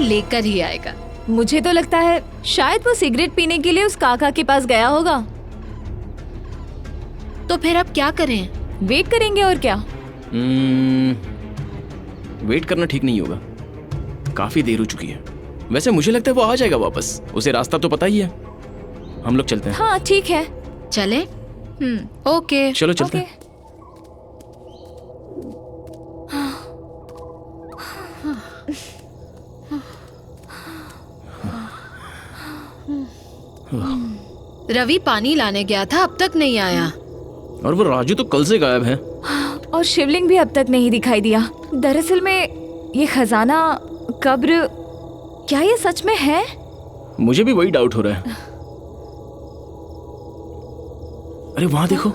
लेकर ही आएगा। मुझे तो लगता है शायद वो सिगरेट पीने के लिए उस काका के पास गया होगा। तो फिर अब क्या करें? वेट करेंगे और क्या। वेट करना ठीक नहीं होगा, काफी देर हो चुकी है। वैसे मुझे लगता है वो आ जाएगा वापस, उसे रास्ता तो पता ही है। हम लोग चलते हैं। हाँ ठीक है, चले। ओके चलो चलते हैं। रवि पानी लाने गया था, अब तक नहीं आया। और वो राजू तो कल से गायब है। और शिवलिंग भी अब तक नहीं दिखाई दिया। दरअसल में ये खजाना, कब्र, क्या ये सच में है? मुझे भी वही डाउट हो रहा है। अरे वहां देखो।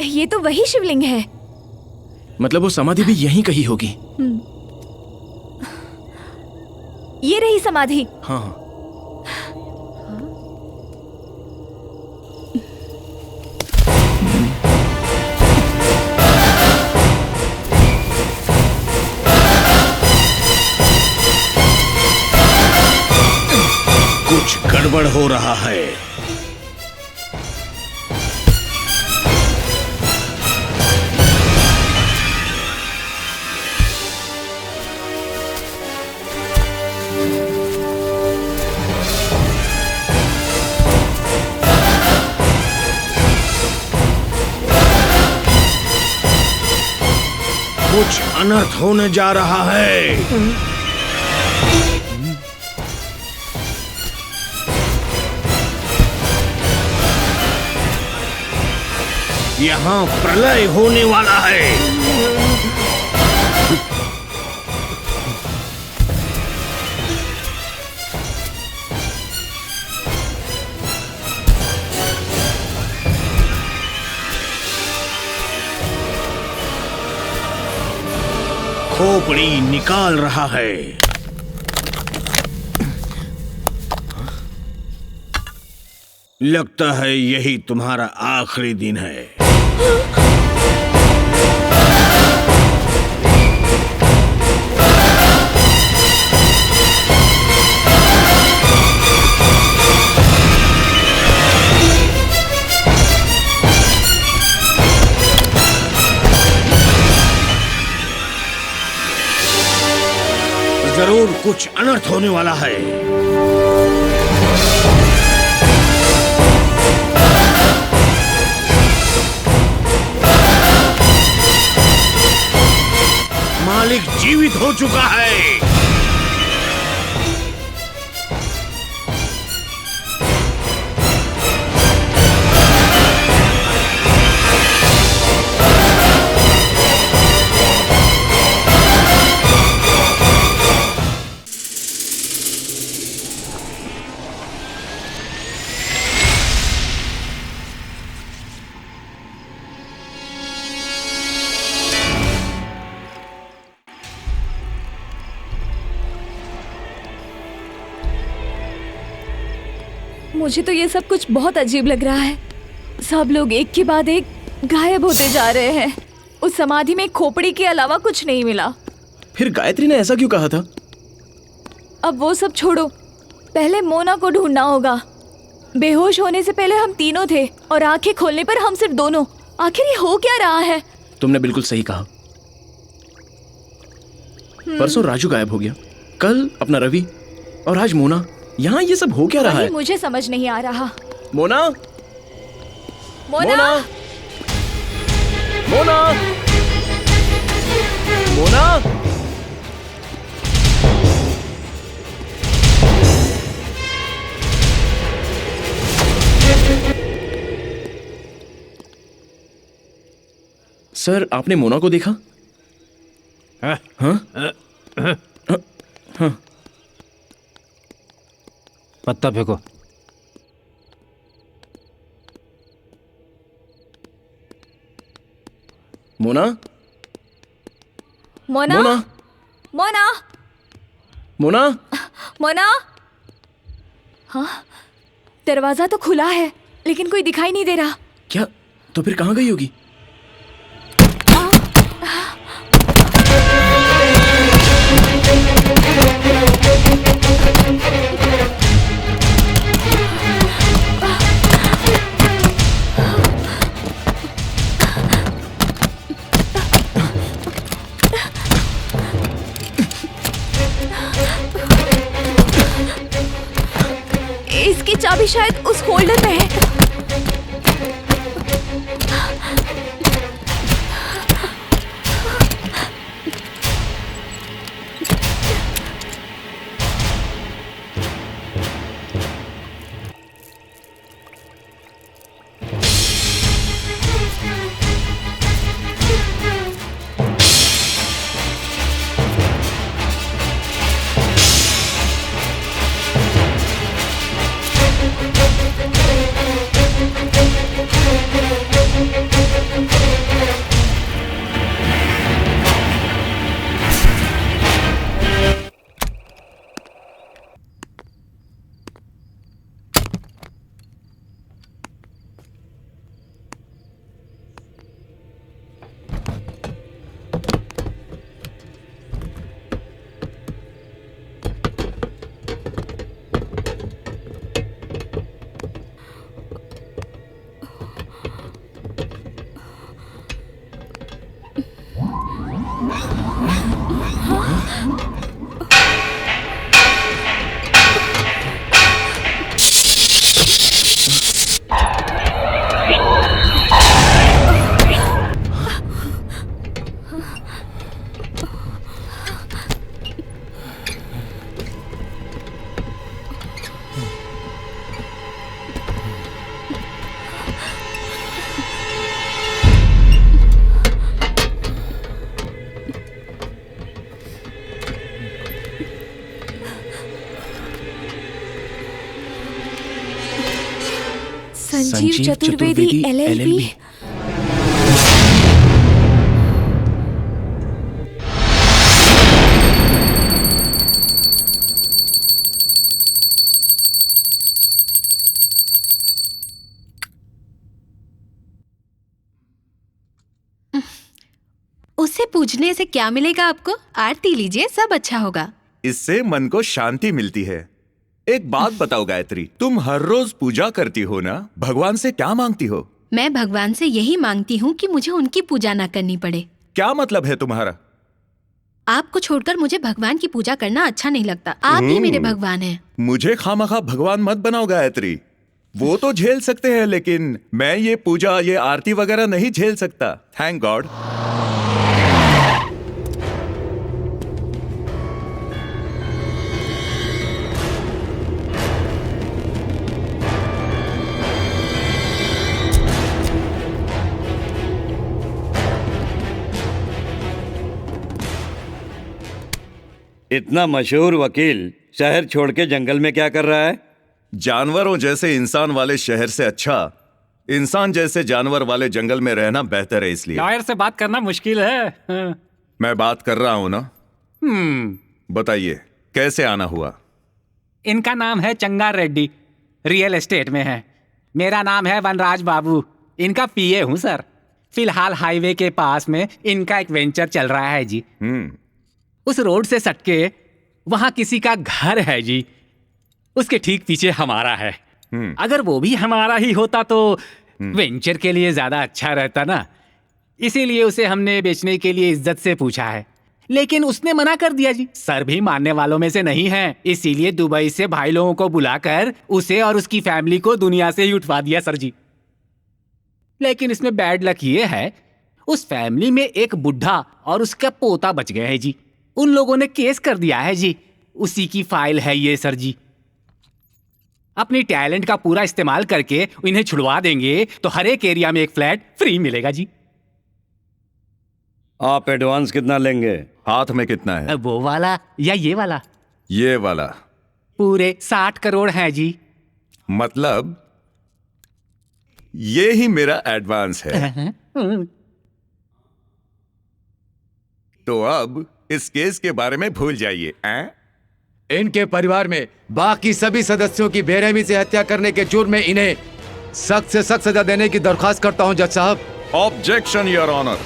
ये तो वही शिवलिंग है। मतलब वो समाधि भी यहीं कहीं होगी। ये रही समाधि। हाँ हाँ। कुछ गड़बड़ हो रहा है। कुछ अनर्थ होने जा रहा है। यहाँ प्रलय होने वाला है। खोपड़ी निकाल रहा है। लगता है यही तुम्हारा आखिरी दिन है। जरूर कुछ अनर्थ होने वाला है। मालिक जीवित हो चुका है। मुझे तो ये सब कुछ बहुत अजीब लग रहा है। सब लोग एक के बाद एक गायब होते जा रहे हैं। उस समाधि में खोपड़ी के अलावा कुछ नहीं मिला। फिर गायत्री ने ऐसा क्यों कहा था? अब वो सब छोड़ो, पहले मोना को ढूंढना होगा। बेहोश होने से पहले हम तीनों थे और आंखें खोलने पर हम सिर्फ दोनों। आखिर ये हो क्या रहा है? तुमने बिल्कुल सही कहा। परसों राजू गायब हो गया, कल अपना रवि, और आज मोना। यहाँ ये सब हो क्या रहा है? मुझे समझ नहीं आ रहा। मोना, मोना, मोना, मोना, सर आपने मोना को देखा? हाँ? हाँ? पत्ता फेंको। मोना, मोना, मोना, मोना, मोना, मोना। हाँ, दरवाजा तो खुला है लेकिन कोई दिखाई नहीं दे रहा। क्या? तो फिर कहाँ गई होगी? इसकी चाबी शायद उस होल्डर में है। संजीव चतुर्वेदी LLB। उससे पूछने से क्या मिलेगा आपको? आरती लीजिए, सब अच्छा होगा। इससे मन को शांति मिलती है। एक बात बताओ गायत्री, तुम हर रोज पूजा करती हो ना? भगवान से क्या मांगती हो? मैं भगवान से यही मांगती हूँ कि मुझे उनकी पूजा ना करनी पड़े। क्या मतलब है तुम्हारा? आपको छोड़कर मुझे भगवान की पूजा करना अच्छा नहीं लगता। आप ही मेरे भगवान हैं। मुझे खामखा भगवान मत बनाओ गायत्री। वो तो झेल सकते हैं, लेकिन मैं ये पूजा, ये आरती वगैरह नहीं झेल सकता। Thank God. इतना मशहूर वकील शहर छोड़ के जंगल में क्या कर रहा है? जानवरों जैसे इंसान वाले शहर से अच्छा इंसान जैसे जानवर वाले जंगल में रहना बेहतर है, इसलिए। लॉयर से बात करना मुश्किल है। मैं बात कर रहा हूं ना। बताइए कैसे आना हुआ? इनका नाम है चंगा रेड्डी, रियल एस्टेट में है। मेरा नाम है वनराज बाबू, इनका पीए हूँ सर। फिलहाल हाईवे के पास में इनका एक वेंचर चल रहा है जी। उस रोड से सटके वहां किसी का घर है जी, उसके ठीक पीछे हमारा है। अगर वो भी हमारा ही होता तो वेंचर के लिए ज्यादा अच्छा रहता ना, इसीलिए उसे हमने बेचने के लिए इज्जत से पूछा है, लेकिन उसने मना कर दिया जी। सर भी मानने वालों में से नहीं है, इसीलिए दुबई से भाई लोगों को बुलाकर उसे और उसकी फैमिली को दुनिया से ही उठवा दिया सर जी। लेकिन इसमें बैड लक ये है, उस फैमिली में एक बुढ़ा और उसका पोता बच गए हैं जी। उन लोगों ने केस कर दिया है जी, उसी की फाइल है ये सर जी। अपनी टैलेंट का पूरा इस्तेमाल करके इन्हें छुड़वा देंगे तो हर एक एरिया में एक फ्लैट फ्री मिलेगा जी। आप एडवांस कितना लेंगे? हाथ में कितना है? वो वाला या ये वाला? ये वाला। पूरे 60 करोड़ है जी। मतलब ये ही मेरा एडवांस है। तो अब इस केस के बारे में भूल जाइए। इनके परिवार में बाकी सभी सदस्यों की बेरहमी से हत्या करने के जुर्म में इन्हें सख्त से सख्त सजा देने की दरखास्त करता हूं जज साहब। Objection your honour.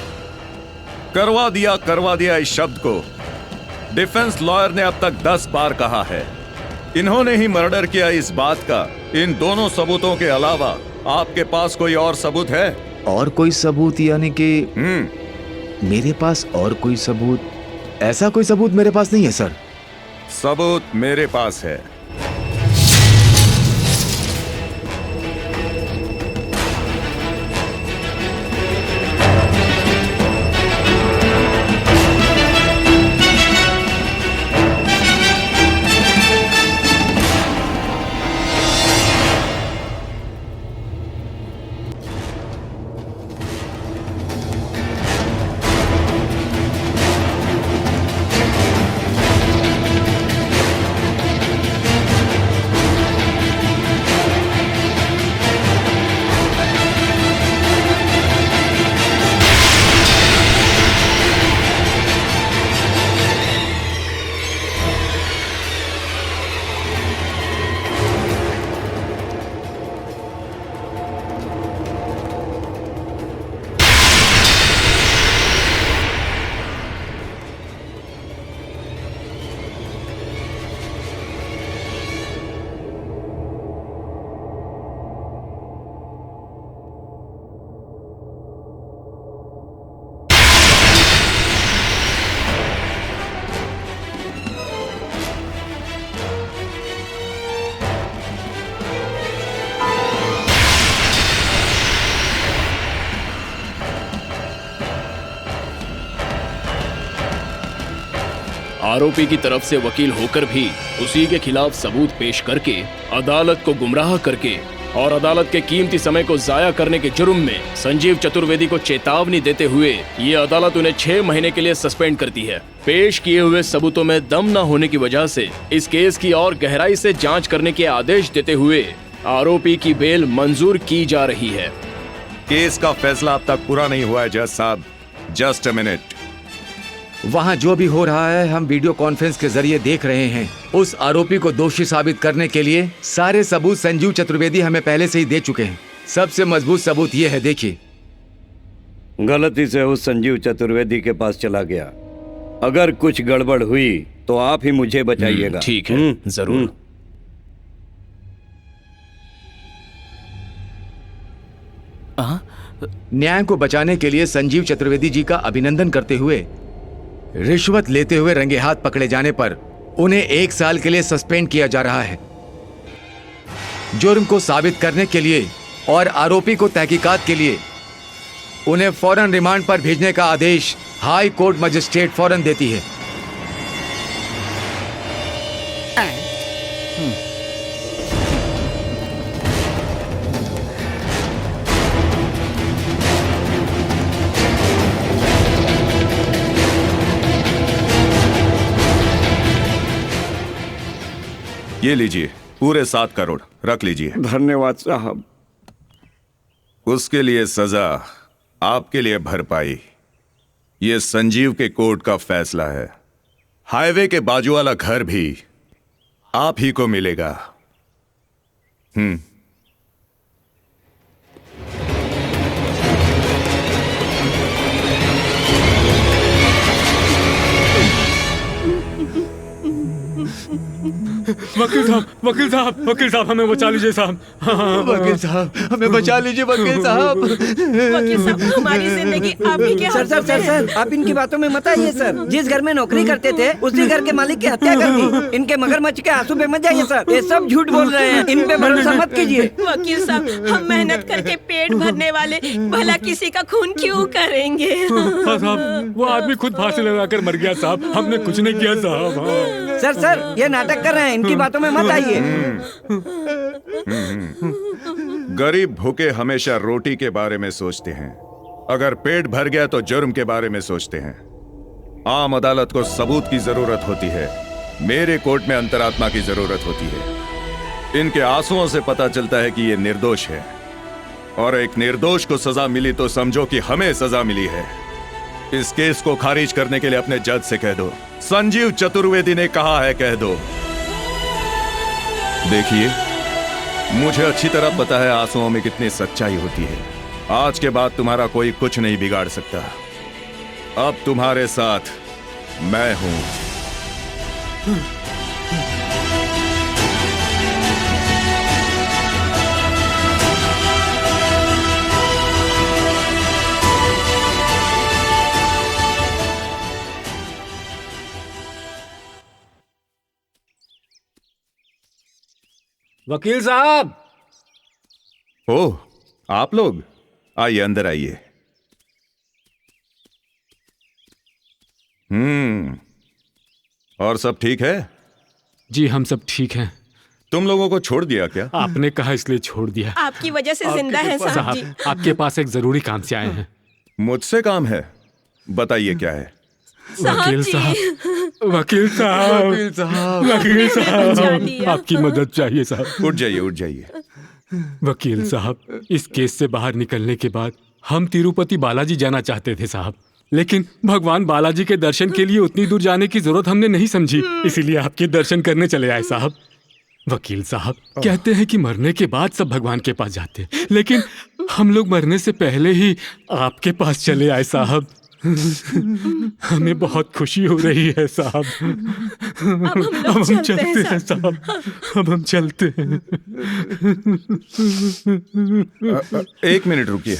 करवा दिया इस शब्द को डिफेंस लॉयर ने अब तक 10 बार कहा है। इन्होंने ही मर्डर किया, इस बात का इन दोनों सबूतों के अलावा आपके पास कोई और सबूत है? और कोई सबूत यानी कि मेरे पास और कोई सबूत? ऐसा कोई सबूत मेरे पास नहीं है सर। सबूत मेरे पास है। आरोपी की तरफ से वकील होकर भी उसी के खिलाफ सबूत पेश करके अदालत को गुमराह करके और अदालत के कीमती समय को जाया करने के जुर्म में संजीव चतुर्वेदी को चेतावनी देते हुए ये अदालत उन्हें 6 महीने के लिए सस्पेंड करती है। पेश किए हुए सबूतों में दम न होने की वजह से इस केस की और गहराई से जांच करने के आदेश देते हुए आरोपी की बेल मंजूर की जा रही है। केस का फैसला अब तक पूरा नहीं हुआ है जज साहब। Just a minute. वहाँ जो भी हो रहा है हम वीडियो कॉन्फ्रेंस के जरिए देख रहे हैं। उस आरोपी को दोषी साबित करने के लिए सारे सबूत संजीव चतुर्वेदी हमें पहले से ही दे चुके हैं। सबसे मजबूत सबूत ये है, देखिए। गलती से उस संजीव चतुर्वेदी के पास चला गया। अगर कुछ गड़बड़ हुई तो आप ही मुझे बचाइएगा। ठीक है, जरूर। न्याय को बचाने के लिए संजीव चतुर्वेदी जी का अभिनंदन करते हुए रिश्वत लेते हुए रंगे हाथ पकड़े जाने पर उन्हें 1 साल के लिए सस्पेंड किया जा रहा है। जुर्म को साबित करने के लिए और आरोपी को तहकीकात के लिए उन्हें फौरन रिमांड पर भेजने का आदेश हाई कोर्ट मजिस्ट्रेट फौरन देती है। ये लीजिए, पूरे 7 करोड़ रख लीजिए। धन्यवाद साहब। उसके लिए सजा, आपके लिए भरपाई। ये संजीव के कोर्ट का फैसला है। हाईवे के बाजू वाला घर भी आप ही को मिलेगा। वकील साहब हमें बचा लीजिए साहब। वकील साहब हमें बचा लीजिए वकील साहब। वकील साहब हमारी जिंदगी आप ही के हाथ में है। सर आप इनकी बातों में मत आइए सर। जिस घर में नौकरी करते थे उसी घर के मालिक की हत्या कर दी। इनके मगरमच्छ के आंसू पे मत जाइए सर, ये सब झूठ बोल रहे हैं, इन पे भरोसा मत कीजिए। वकील साहब हम मेहनत करके पेट भरने वाले भला किसी का खून क्यों करेंगे? साहब वो आदमी खुद फांसी लगाकर मर गया साहब, हमने कुछ नहीं किया साहब। सर ये नाटक कर रहे हैं, इनकी बातों में मत आइए। गरीब भूखे हमेशा रोटी के बारे में सोचते हैं, अगर पेट भर गया तो जुर्म के बारे में सोचते हैं। आम अदालत को सबूत की जरूरत होती है, मेरे कोर्ट में अंतरात्मा की जरूरत होती है। इनके आंसुओं से पता चलता है कि ये निर्दोष है, और एक निर्दोष को सजा मिली तो समझो कि हमें सजा मिली है। इस केस को खारिज करने के लिए अपने जज से कह दो, संजीव चतुर्वेदी ने कहा है, कह दो। देखिए मुझे अच्छी तरह पता है आंसुओं में कितनी सच्चाई होती है। आज के बाद तुम्हारा कोई कुछ नहीं बिगाड़ सकता। अब तुम्हारे साथ मैं हूं। वकील साहब। ओह, आप लोग आइए, अंदर आइए। और सब ठीक है? जी हम सब ठीक हैं। तुम लोगों को छोड़ दिया क्या? आपने कहा इसलिए छोड़ दिया। आपकी वजह से जिंदा है साहब जी। आपके पास एक जरूरी काम से आए हैं। मुझसे काम है? बताइए क्या है? वकील साहब, वकील साहब, आपकी मदद चाहिए साहब। उठ जाइए, उठ जाइए। वकील साहब, इस केस से बाहर निकलने के बाद हम तिरुपति बालाजी जाना चाहते थे साहब, लेकिन भगवान बालाजी के दर्शन के लिए उतनी दूर जाने की जरूरत हमने नहीं समझी, इसीलिए आपके दर्शन करने चले आए साहब। वकील साहब कहते हैं कि मरने के बाद सब भगवान के पास जाते, लेकिन हम लोग मरने से पहले ही आपके पास चले आए साहब। हमें बहुत खुशी हो रही है साहब। अब हम चलते हैं साहब, अब हम चलते हैं। 1 मिनट रुकिए,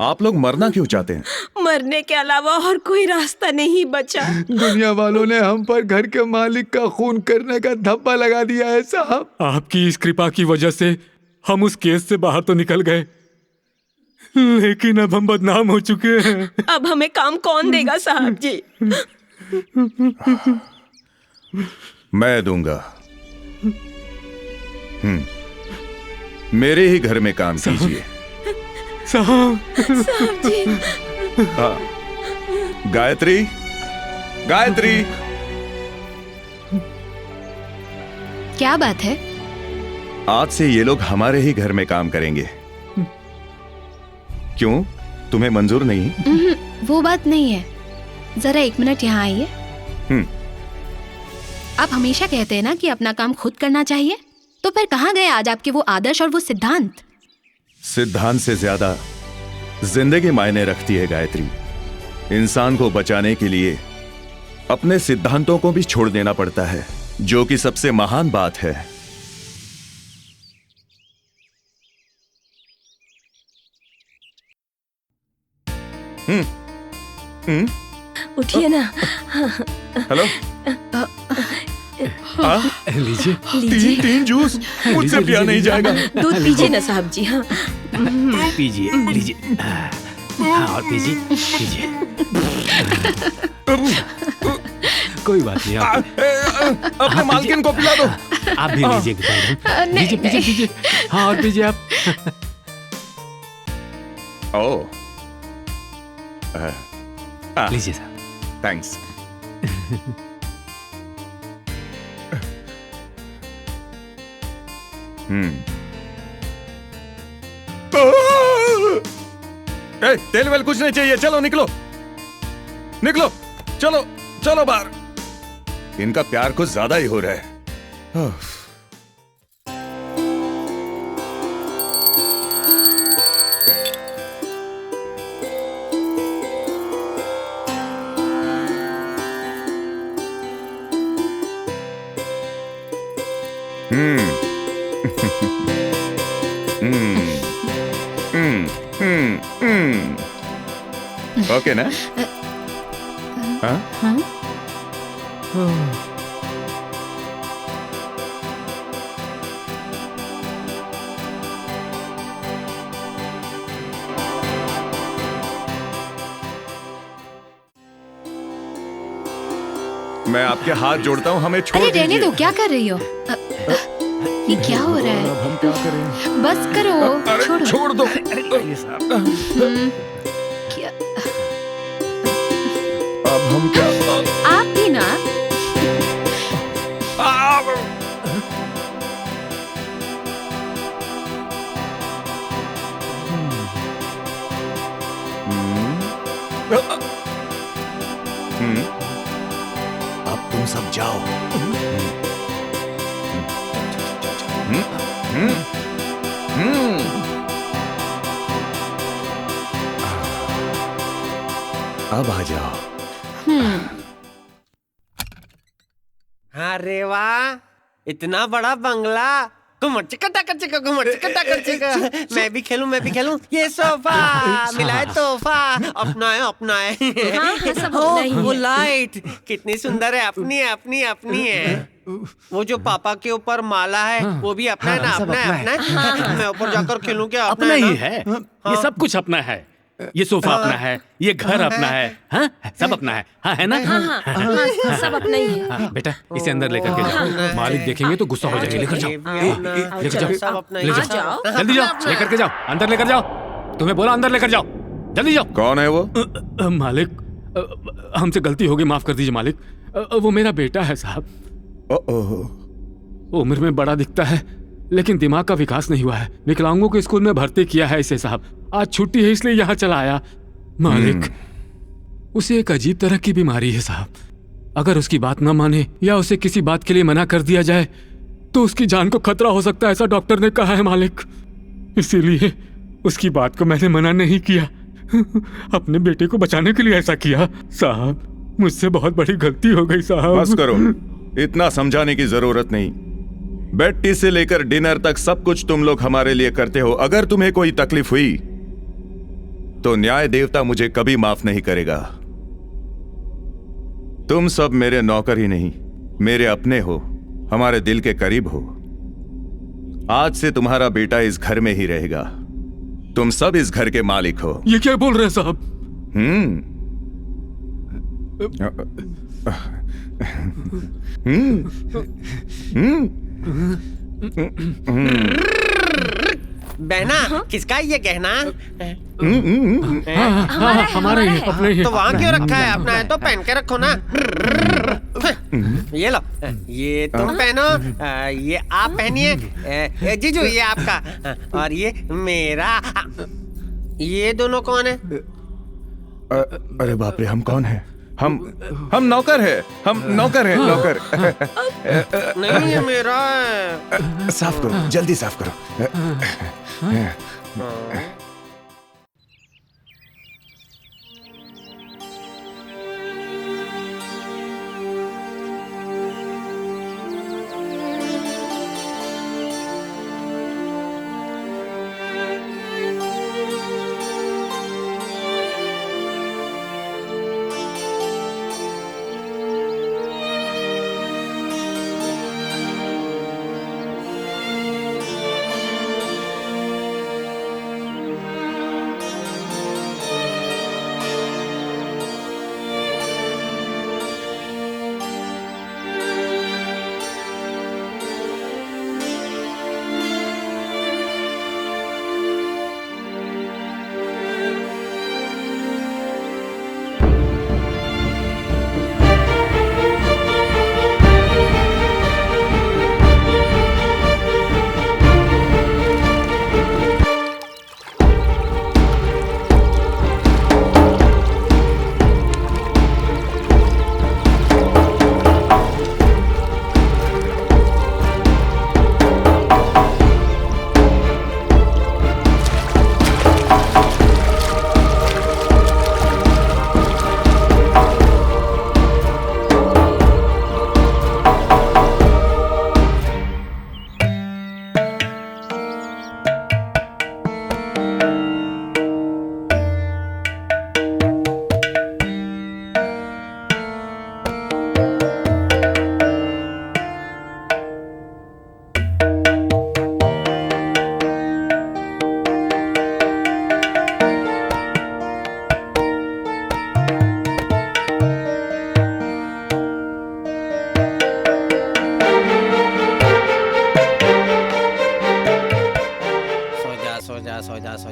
आप लोग मरना क्यों चाहते हैं? मरने के अलावा और कोई रास्ता नहीं बचा। दुनिया वालों ने हम पर घर के मालिक का खून करने का धब्बा लगा दिया है साहब। आपकी इस कृपा की वजह से हम उस केस से बाहर तो निकल गए, लेकिन अब हम बदनाम हो चुके हैं। अब हमें काम कौन देगा साहब जी? मैं दूंगा। मेरे ही घर में काम कीजिए साहब। जी। गायत्री, गायत्री। क्या बात है? आज से ये लोग हमारे ही घर में काम करेंगे। क्यों, तुम्हें मंजूर नहीं? वो बात नहीं है। जरा 1 मिनट यहाँ आइए। आप हमेशा कहते हैं ना कि अपना काम खुद करना चाहिए, तो फिर कहाँ गए आज आपके वो आदर्श और वो सिद्धांत? सिद्धांत से ज्यादा जिंदगी मायने रखती है गायत्री। इंसान को बचाने के लिए अपने सिद्धांतों को भी छोड़ देना पड़ता है, जो कि सबसे महान बात है। उठिए ना। हेलो। लीजिए। तीन जूस मुझसे पिया नहीं जाएगा। दूध पीजिए ना साहब जी। हाँ पीजिए, लीजिए। हाँ, और पीजिए। कोई बात नहीं। अपने मालकिन को पिला दो। आप भी लीजिए। पीजिए। हाँ, और पीजिए आप। ओह, लीजिए साहब। थैंक्स। तेल वेल कुछ नहीं चाहिए। चलो निकलो। चलो बाहर। इनका प्यार कुछ ज्यादा ही हो रहा है। ओके ना? हाँ? मैं आपके हाथ जोड़ता हूँ, हमें छोड़ अरे रहने दीजिए। दो, क्या कर रही हो? ये क्या हो रहा है? अब हम क्या करें? बस करो। अरे छोड़ दो। क्या? अब हम क्या? आप भी ना। अब तुम सब जाओ। अब आ जाओ। अरे वाह, इतना बड़ा बंगला। घुमट चिका टाकर चिका, घुमट चिका टाकर चिका। मैं भी खेलूं। ये सोफा मिला है तोहफा। अपना है। हाँ, सब अपना ही है। वो लाइट कितनी सुंदर है। अपनी है। वो जो पापा के ऊपर माला है वो भी अपना है ना? अपना है। मैं ऊपर जाकर खेलूं क्या? अपना ही है। ये सब कुछ अपना है। ये सोफा अपना है, ये घर अपना है। हाँ, सब अपना है। हाँ, है ना? हाँ, सब अपना ही है। हाँ, बेटा इसे अंदर लेकर के जाओ। मालिक देखेंगे तो गुस्सा हो जाएंगे। लेकर जाओ। ले जाओ। जल्दी जाओ, लेकर के जाओ। अंदर लेकर जाओ। तुम्हें बोला अंदर लेकर जाओ। जल्दी जाओ। कौन है वो? मालिक, हमसे गलती होगी, माफ कर दीजिए मालिक। वो मेरा बेटा है साहब। उम्र में बड़ा दिखता है लेकिन दिमाग का विकास नहीं हुआ है। विकलांगों के स्कूल में भर्ती किया है इसे साहब। आज छुट्टी है इसलिए यहाँ चला आया। मालिक, उसे एक अजीब तरह की बीमारी है साहब। अगर उसकी बात ना माने या उसे किसी बात के लिए मना कर दिया जाए तो उसकी जान को खतरा हो सकता है, ऐसा डॉक्टर ने कहा है मालिक। इसीलिए उसकी बात को मैंने मना नहीं किया। अपने बेटे को बचाने के लिए ऐसा किया साहब। मुझसे बहुत बड़ी गलती हो गई साहब। बस करो, इतना समझाने की जरूरत नहीं। बेड टी से लेकर डिनर तक सब कुछ तुम लोग हमारे लिए करते हो। अगर तुम्हें कोई तकलीफ हुई तो न्याय देवता मुझे कभी माफ नहीं करेगा। तुम सब मेरे नौकर ही नहीं, मेरे अपने हो, हमारे दिल के करीब हो। आज से तुम्हारा बेटा इस घर में ही रहेगा। तुम सब इस घर के मालिक हो। ये क्या बोल रहे हैं साहब? बहना, किसका है ये गहना? हमारा ही अपना ही है। तो वहाँ क्यों रखा है? अपना है तो पहन के रखो ना। ये लो, ये तुम पहनो, ये आप पहनिए। जीजू ये आपका, और ये मेरा। ये दोनों कौन है? अरे बाप रे, हम कौन हैं? हम नौकर हैं। हम नौकर हैं, नौकर। नहीं, ये मेरा है। साफ करो, जल्दी साफ करो।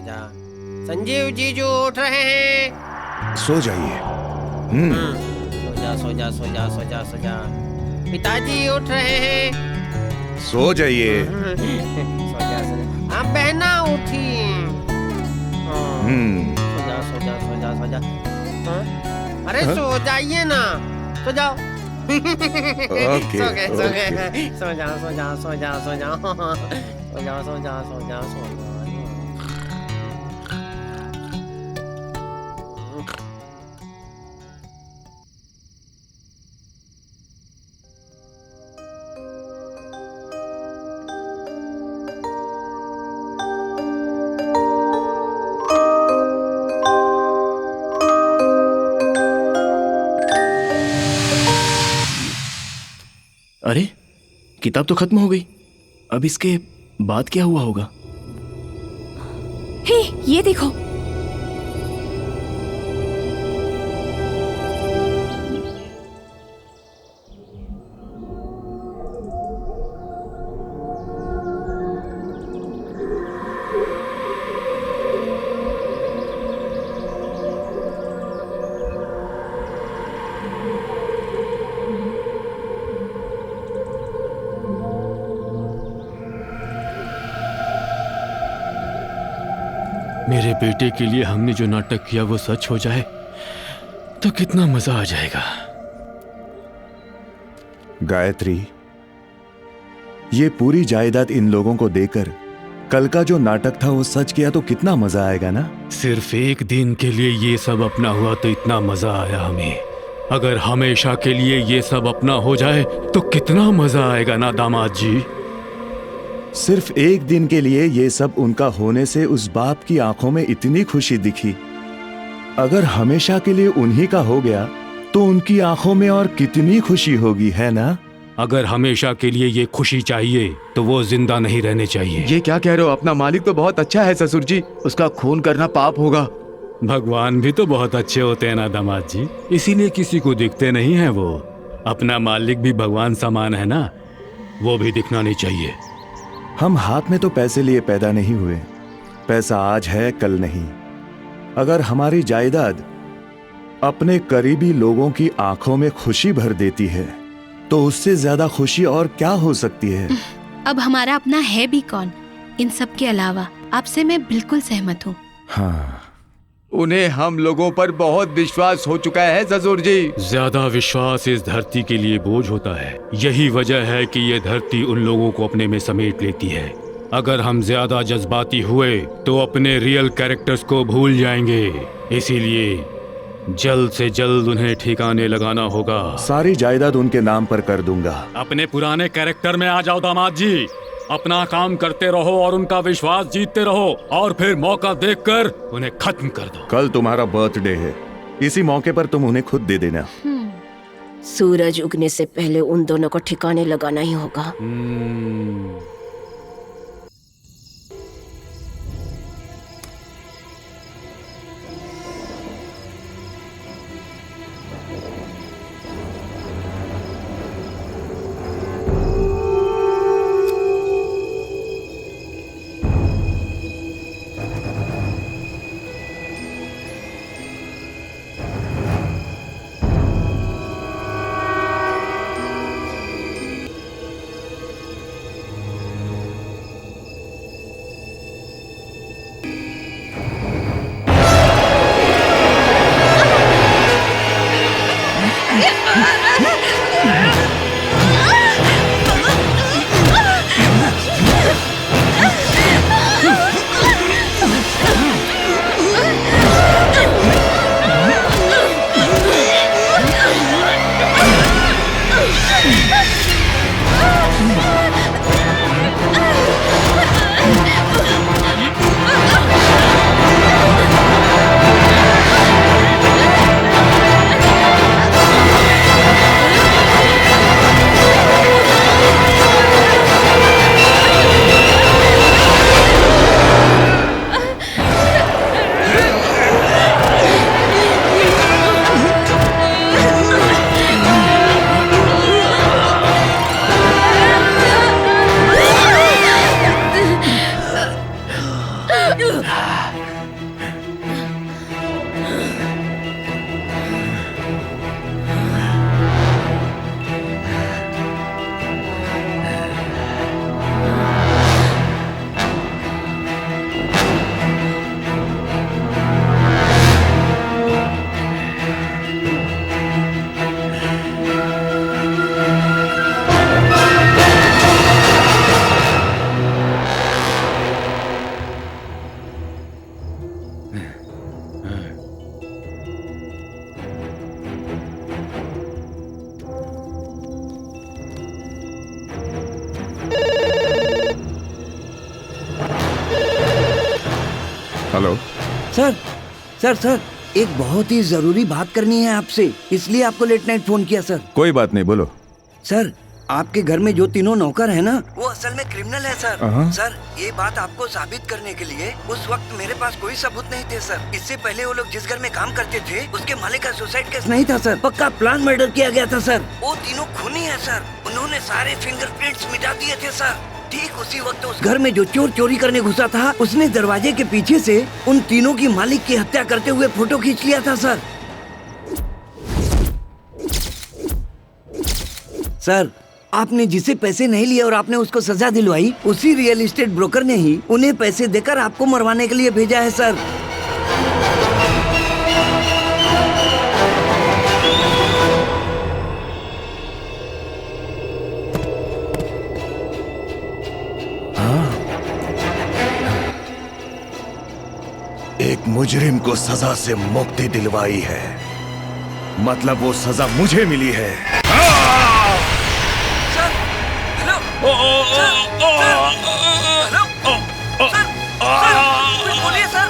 सो जा। संजीव जीजू उठ रहे हैं। सो जाइए। सो जा सो जा सो जा सो जा सो जा। पिताजी उठ रहे हैं। सो जाइए। सो जा सो जा। आप बहना उठी। सो जा सो जा सो जा सो जा। अरे सो जाइए ना, सो जाओ। सो गए सो गए। सो जा सो जा सो जा सो जा सो जा सो जा सो जा सो जा। अरे किताब तो खत्म हो गई, अब इसके बाद क्या हुआ होगा? हे, ये देखो। मेरे बेटे के लिए हमने जो नाटक किया वो सच हो जाए तो कितना मजा आ जाएगा। गायत्री, ये पूरी जायदाद इन लोगों को देकर कल का जो नाटक था वो सच किया तो कितना मजा आएगा ना। सिर्फ एक दिन के लिए ये सब अपना हुआ तो इतना मजा आया हमें, अगर हमेशा के लिए ये सब अपना हो जाए तो कितना मजा आएगा ना दामाद जी। सिर्फ एक दिन के लिए ये सब उनका होने से उस बाप की आंखों में इतनी खुशी दिखी, अगर हमेशा के लिए उन्हीं का हो गया तो उनकी आंखों में और कितनी खुशी होगी, है ना? अगर हमेशा के लिए ये खुशी चाहिए तो वो जिंदा नहीं रहने चाहिए। ये क्या कह रहे हो? अपना मालिक तो बहुत अच्छा है ससुर जी, उसका खून करना पाप होगा। भगवान भी तो बहुत अच्छे होते हैं ना दामाद जी, इसीलिए किसी को दिखते नहीं है वो। अपना मालिक भी भगवान समान है ना, वो भी दिखना नहीं चाहिए। हम हाथ में तो पैसे लिए पैदा नहीं हुए, पैसा आज है कल नहीं। अगर हमारी जायदाद अपने करीबी लोगों की आंखों में खुशी भर देती है तो उससे ज्यादा खुशी और क्या हो सकती है? अब हमारा अपना है भी कौन इन सब के अलावा? आपसे मैं बिल्कुल सहमत हूँ। हाँ, उन्हें हम लोगों पर बहुत विश्वास हो चुका है ससुर जी। ज्यादा विश्वास इस धरती के लिए बोझ होता है, यही वजह है कि ये धरती उन लोगों को अपने में समेट लेती है। अगर हम ज्यादा जज्बाती हुए तो अपने रियल कैरेक्टर्स को भूल जाएंगे, इसीलिए जल्द से जल्द उन्हें ठिकाने लगाना होगा। सारी जायदाद उनके नाम पर कर दूंगा। अपने पुराने कैरेक्टर में आ जाओ दामाद जी, अपना काम करते रहो और उनका विश्वास जीतते रहो और फिर मौका देखकर उन्हें खत्म कर दो। कल तुम्हारा बर्थडे है, इसी मौके पर तुम उन्हें खुद दे देना। सूरज उगने से पहले उन दोनों को ठिकाने लगाना ही होगा। हेलो सर सर सर, एक बहुत ही जरूरी बात करनी है आपसे, इसलिए आपको लेट नाइट फोन किया सर। कोई बात नहीं, बोलो। सर, आपके घर में जो तीनों नौकर है ना, वो असल में क्रिमिनल है सर। सर, ये बात आपको साबित करने के लिए उस वक्त मेरे पास कोई सबूत नहीं थे सर। इससे पहले वो लोग जिस घर में काम करते थे, उसके मालिक का सुसाइड केस नहीं था सर, पक्का प्लान मर्डर किया गया था सर। वो तीनों खूनी है सर, उन्होंने सारे फिंगरप्रिंट्स मिटा दिए थे सर। ठीक उसी वक्त उस घर में जो चोर चोरी करने घुसा था, उसने दरवाजे के पीछे से उन तीनों की मालिक की हत्या करते हुए फोटो खींच लिया था सर। सर, आपने जिसे पैसे नहीं लिए और आपने उसको सजा दिलवाई, उसी रियल एस्टेट ब्रोकर ने ही उन्हें पैसे देकर आपको मरवाने के लिए भेजा है सर। एक मुजरिम को सजा से मुक्ति दिलवाई है, मतलब वो सजा मुझे मिली है। बोलिए सर।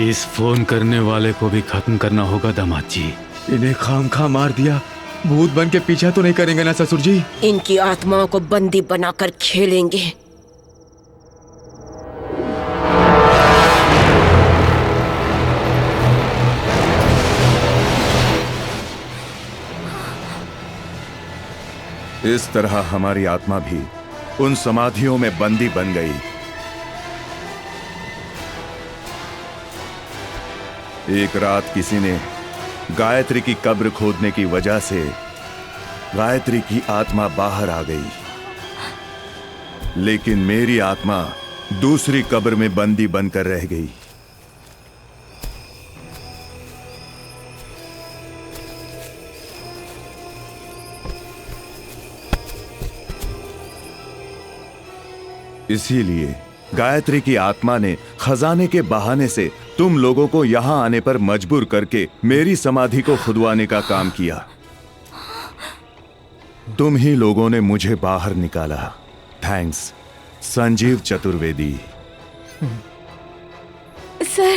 इस फोन करने वाले को भी खत्म करना होगा दामाद जी। इन्हें खामखा मार दिया, भूत बन के पीछा तो नहीं करेंगे ना ससुर जी? इनकी आत्माओं को बंदी बनाकर खेलेंगे। इस तरह हमारी आत्मा भी उन समाधियों में बंदी बन गई। एक रात किसी ने गायत्री की कब्र खोदने की वजह से गायत्री की आत्मा बाहर आ गई, लेकिन मेरी आत्मा दूसरी कब्र में बंदी बनकर रह गई। इसीलिए गायत्री की आत्मा ने खजाने के बहाने से तुम लोगों को यहां आने पर मजबूर करके मेरी समाधि को खुदवाने का काम किया। तुम ही लोगों ने मुझे बाहर निकाला। थैंक्स संजीव चतुर्वेदी। सर,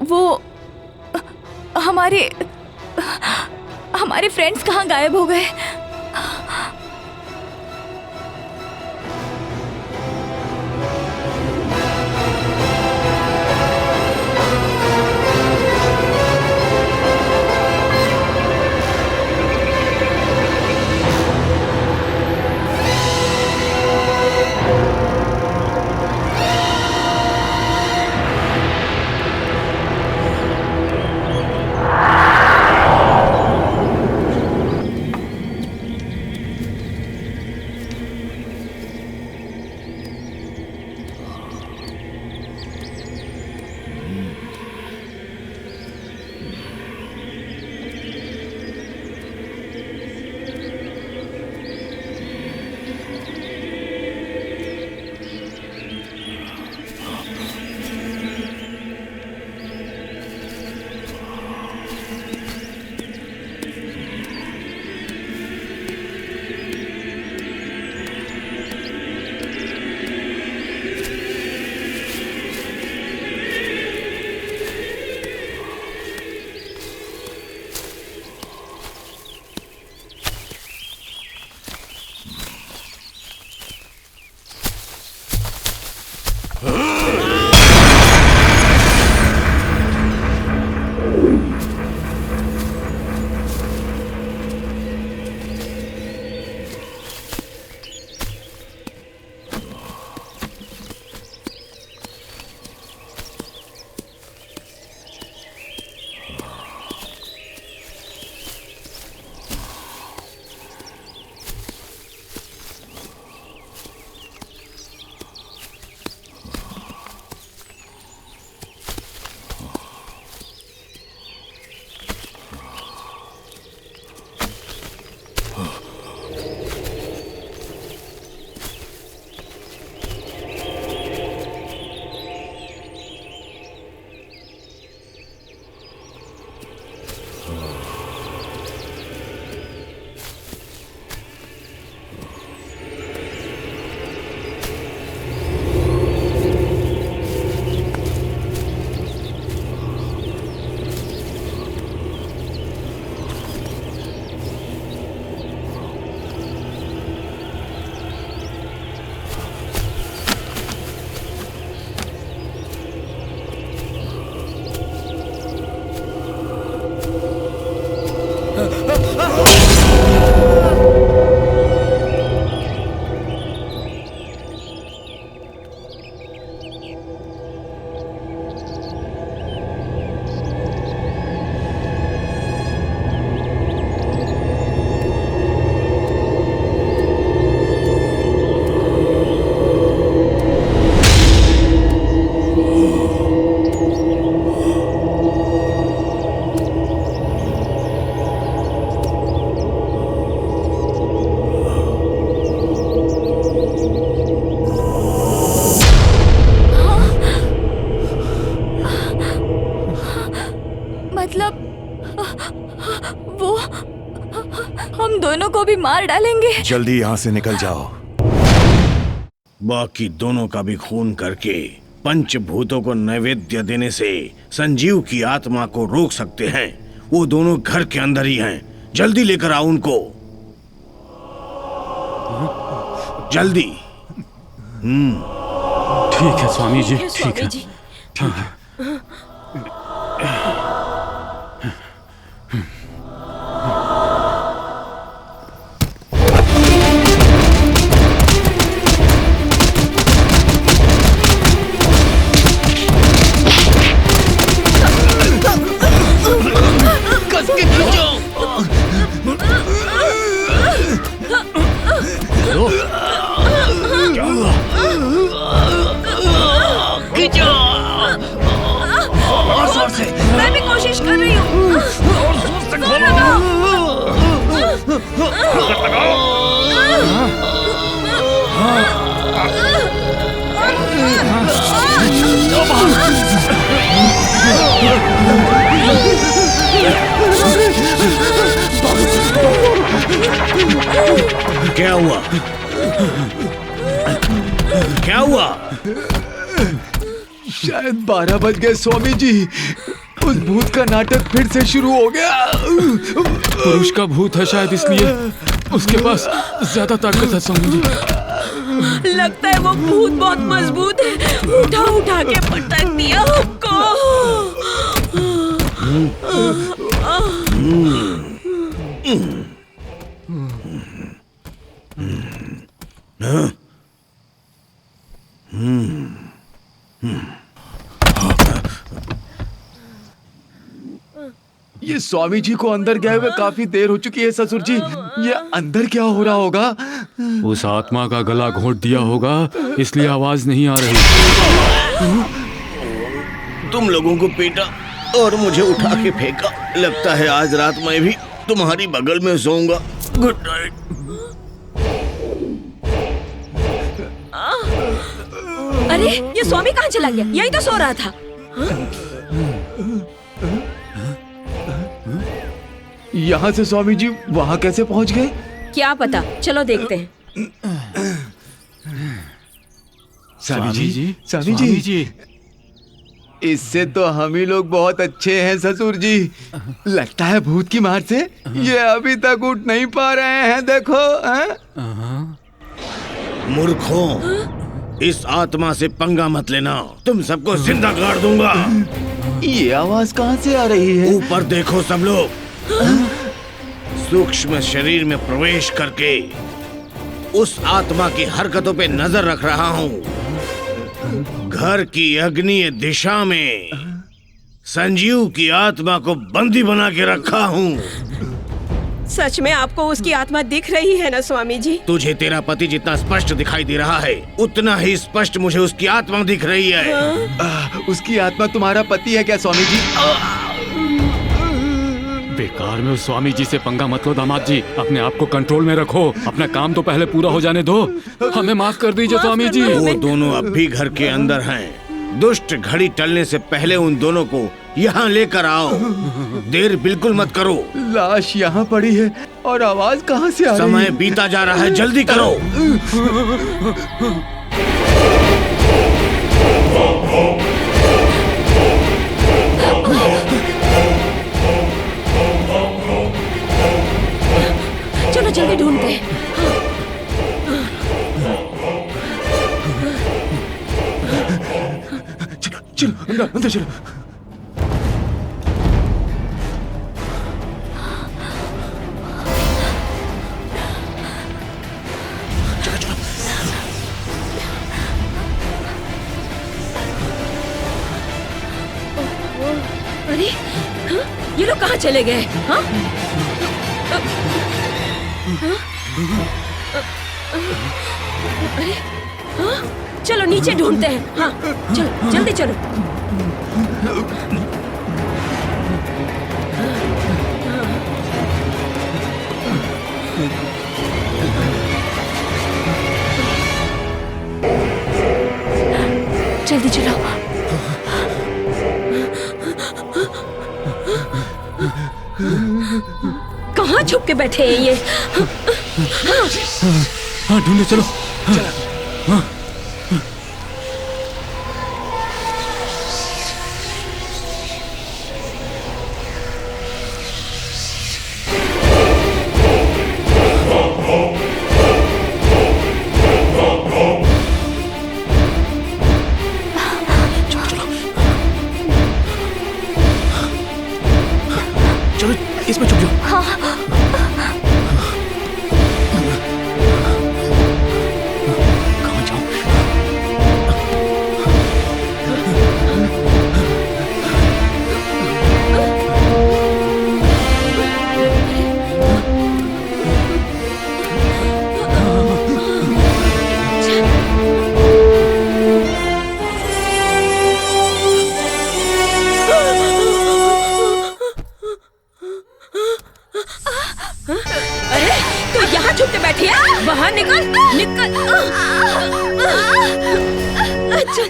वो हमारे फ्रेंड्स कहाँ गायब हो गए? हम दोनों को भी मार डालेंगे। जल्दी यहाँ से निकल जाओ। बाकी दोनों का भी खून करके पंचभूतों को नैवेद्य देने से संजीव की आत्मा को रोक सकते हैं। वो दोनों घर के अंदर ही हैं। जल्दी लेकर आओ उनको, जल्दी। ठीक है स्वामी जी, ठीक है। ठीक है। मैं भी कोशिश कर रही हूँ। क्या हुआ? क्या हुआ? शायद 12 बज गए स्वामी जी। उस भूत का नाटक फिर से शुरू हो गया। पुरुष का भूत है शायद, इसलिए उसके पास ज्यादा ताकत है स्वामी जी। लगता है वो भूत बहुत मजबूत है। उठा उठा के पटक दिया हमको। ये स्वामी जी को अंदर गए हुए काफी देर हो चुकी है ससुर जी। ये अंदर क्या हो रहा होगा? उस आत्मा का गला घोंट दिया होगा, इसलिए आवाज नहीं आ रही। तुम लोगों को पीटा और मुझे उठा के फेंका। लगता है आज रात मैं भी तुम्हारी बगल में सोऊंगा। Good night. अरे ये स्वामी कहाँ चला गया? यही तो सो रहा था। यहाँ से स्वामी जी वहाँ कैसे पहुँच गए? क्या पता, चलो देखते हैं। स्वामी जी, इससे तो हम ही लोग बहुत अच्छे हैं ससुर जी। लगता है भूत की मार से ये अभी तक उठ नहीं पा रहे हैं। देखो मूर्खों, इस आत्मा से पंगा मत लेना, तुम सबको जिंदा गाड़ दूंगा। ये आवाज कहाँ से आ रही है? ऊपर देखो सब लोग। सूक्ष्म शरीर में प्रवेश करके उस आत्मा की हरकतों पे नजर रख रहा हूँ। घर की अग्निय दिशा में संजीव की आत्मा को बंदी बना के रखा हूँ। सच में आपको उसकी आत्मा दिख रही है ना स्वामी जी? तुझे तेरा पति जितना स्पष्ट दिखाई दे रहा है, उतना ही स्पष्ट मुझे उसकी आत्मा दिख रही है। उसकी आत्मा तुम्हारा पति है क्या स्वामी जी? बेकार में उस स्वामी जी से पंगा मत लो दामाद जी। अपने आप को कंट्रोल में रखो। अपना काम तो पहले पूरा हो जाने दो। हमें माफ कर दीजिए स्वामी जी। वो दोनों अब भी घर के अंदर हैं। दुष्ट घड़ी टलने से पहले उन दोनों को यहाँ लेकर आओ। देर बिल्कुल मत करो। लाश यहाँ पड़ी है और आवाज कहाँ से आ रही है? समय बीता जा रहा है, जल्दी करो। चलो जल्दी ढूंढते हैं। चलो अंदर अंदर चलो। अरे हाँ? ये लोग कहाँ चले गए? हाँ? अरे हाँ? चलो नीचे ढूंढते हैं। हाँ चलो जल्दी चलो। जल्दी चलो। कहाँ छुप के बैठे हैं ये? हाँ ढूंढो चलो। हाँ। चलो इसमें छुप जाओ। कहाँ जाओ? अरे तू यहाँ छुप के बैठी है? बाहर निकल निकल। चल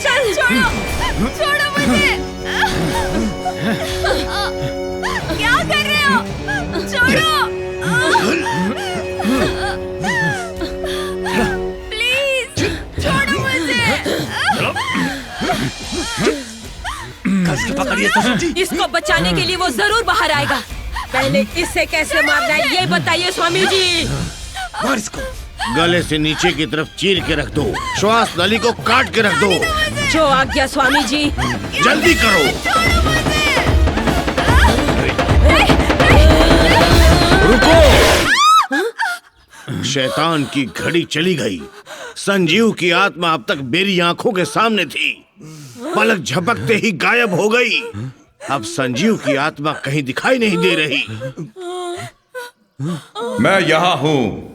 चल छोड़ो छोड़ो मुझे। क्या कर रहे हो? छोड़ो प्लीज छोड़ो मुझे। कसके पकड़िए ससुर जी। इसको बचाने के लिए वो जरूर बाहर आएगा। पहले इससे कैसे मारना है ये बताइए स्वामी जी। मार इसको। गले से नीचे की तरफ चीर के रख दो, श्वास नली को काट के रख दो। जो आज्ञा स्वामी जी। जल्दी करो। रुको। शैतान की घड़ी चली गई। संजीव की आत्मा अब तक मेरी आंखों के सामने थी, पलक झपकते ही गायब हो गई। अब संजीव की आत्मा कहीं दिखाई नहीं दे रही। मैं यहाँ हूँ।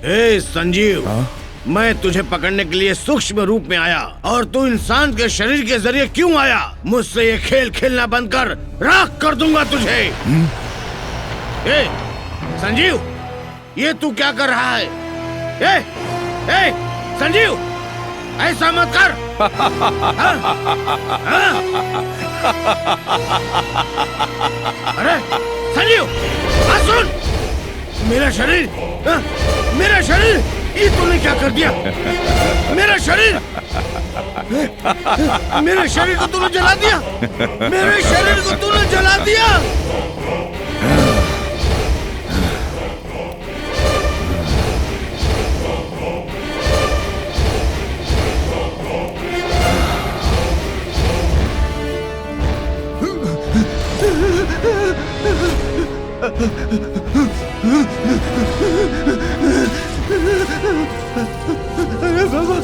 हे संजीव, मैं तुझे पकड़ने के लिए सूक्ष्म रूप में आया, और तू इंसान के शरीर के जरिए क्यों आया? मुझसे ये खेल खेलना बंद कर, राख कर दूंगा तुझे। ए, संजीव, ये तू क्या कर रहा है? ए, संजीव, ऐसा मत कर। हाँ? हाँ? अरे संजीव, सुन, मेरा शरीर, मेरा शरीर, ये तूने क्या कर दिया? मेरा शरीर को तूने जला दिया। मेरे शरीर को तूने जला दिया। अरे बाबा।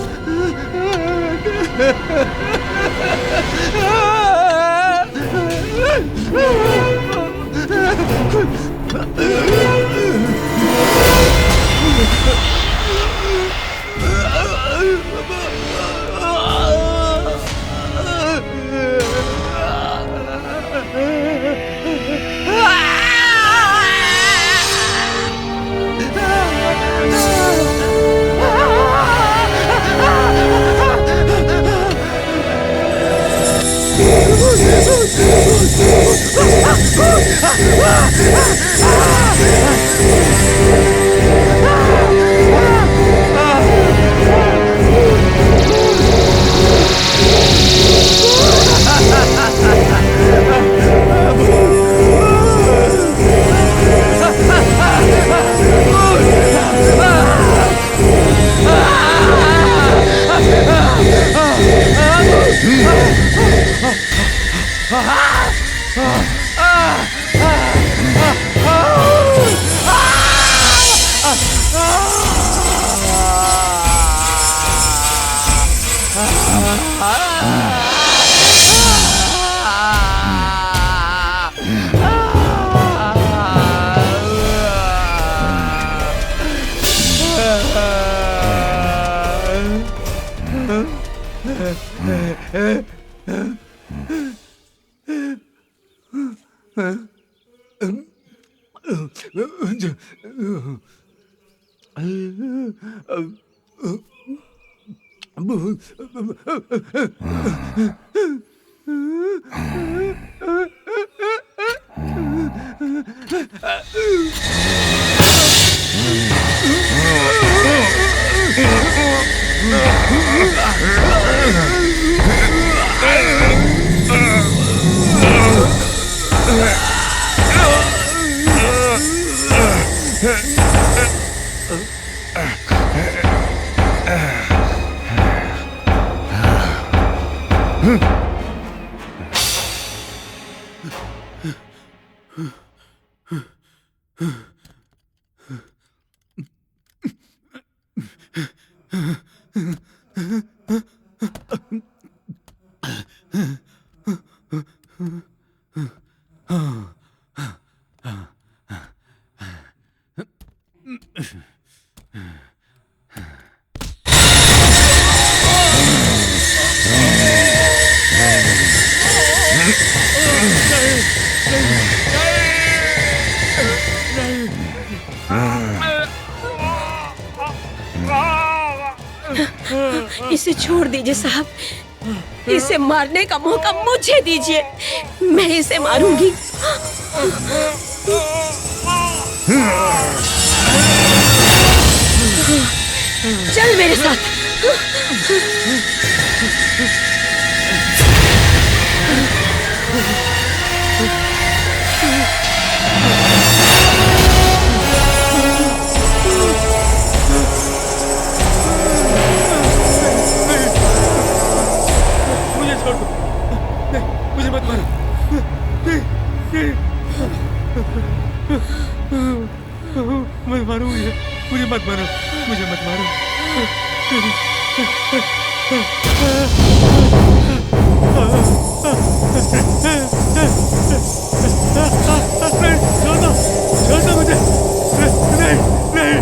इसे छोड़ दीजिए साहब। इसे मारने का मौका मुझे दीजिए, मैं इसे मारूंगी। चल मेरे साथ। मुझे छोड़ दो, मुझे मत मारो। मैं मारूंगी, मुझे मत मारो, मुझे मत मारो। नहीं, छोड़ दो मुझे। नहीं।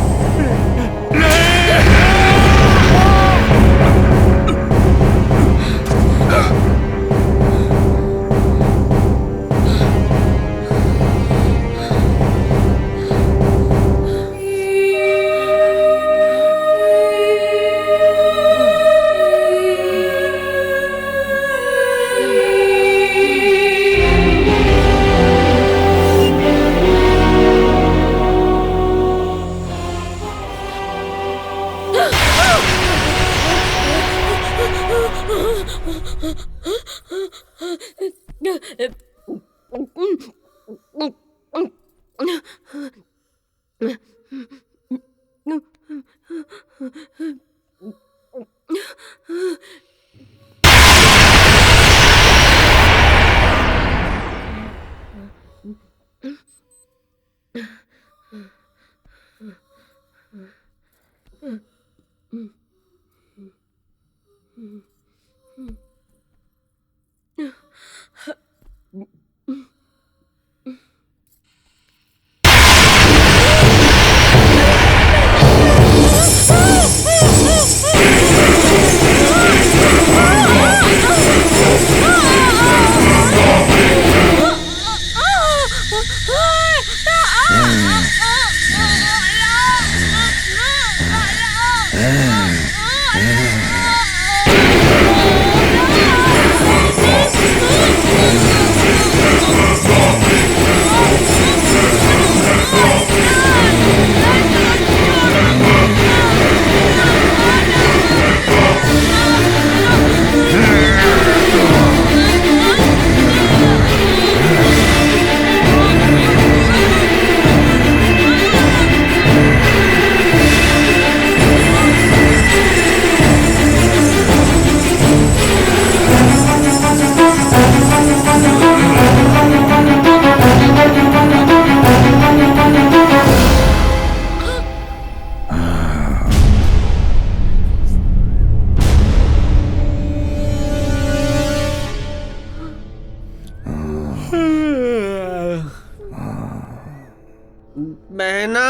बहना,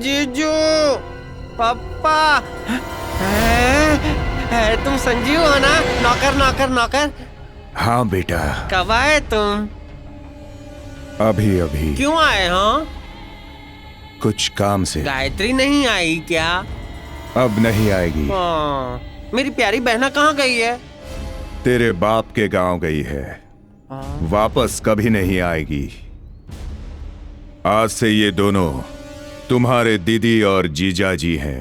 जीजू, पापा, तुम संजीव हो ना? नौकर नौकर नौकर। हाँ बेटा। कब आए तुम? अभी अभी क्यों आए? हाँ, कुछ काम से। गायत्री नहीं आई क्या? अब नहीं आएगी। हाँ, मेरी प्यारी बहना कहाँ गई है? तेरे बाप के गांव गई है, वापस कभी नहीं आएगी। आज से ये दोनों तुम्हारे दीदी और जीजा जी हैं।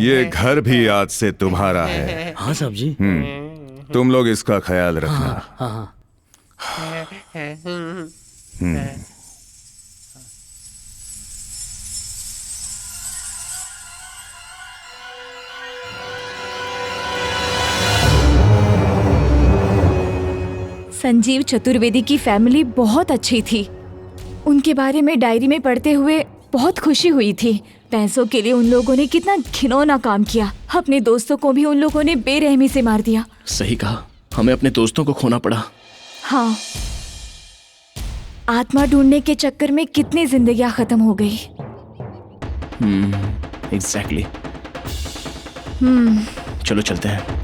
ये घर भी आज से तुम्हारा है। हाँ साहब जी। तुम लोग इसका ख्याल रखना। हाँ। संजीव चतुर्वेदी की फैमिली बहुत अच्छी थी। उनके बारे में डायरी में पढ़ते हुए बहुत खुशी हुई थी। पैसों के लिए उन लोगों ने कितना घिनौना काम किया। अपने दोस्तों को भी उन लोगों ने बेरहमी से मार दिया। सही कहा, हमें अपने दोस्तों को खोना पड़ा। हाँ, आत्मा ढूंढने के चक्कर में कितनी जिंदगियां खत्म हो गई। एग्जैक्टली। चलो चलते हैं।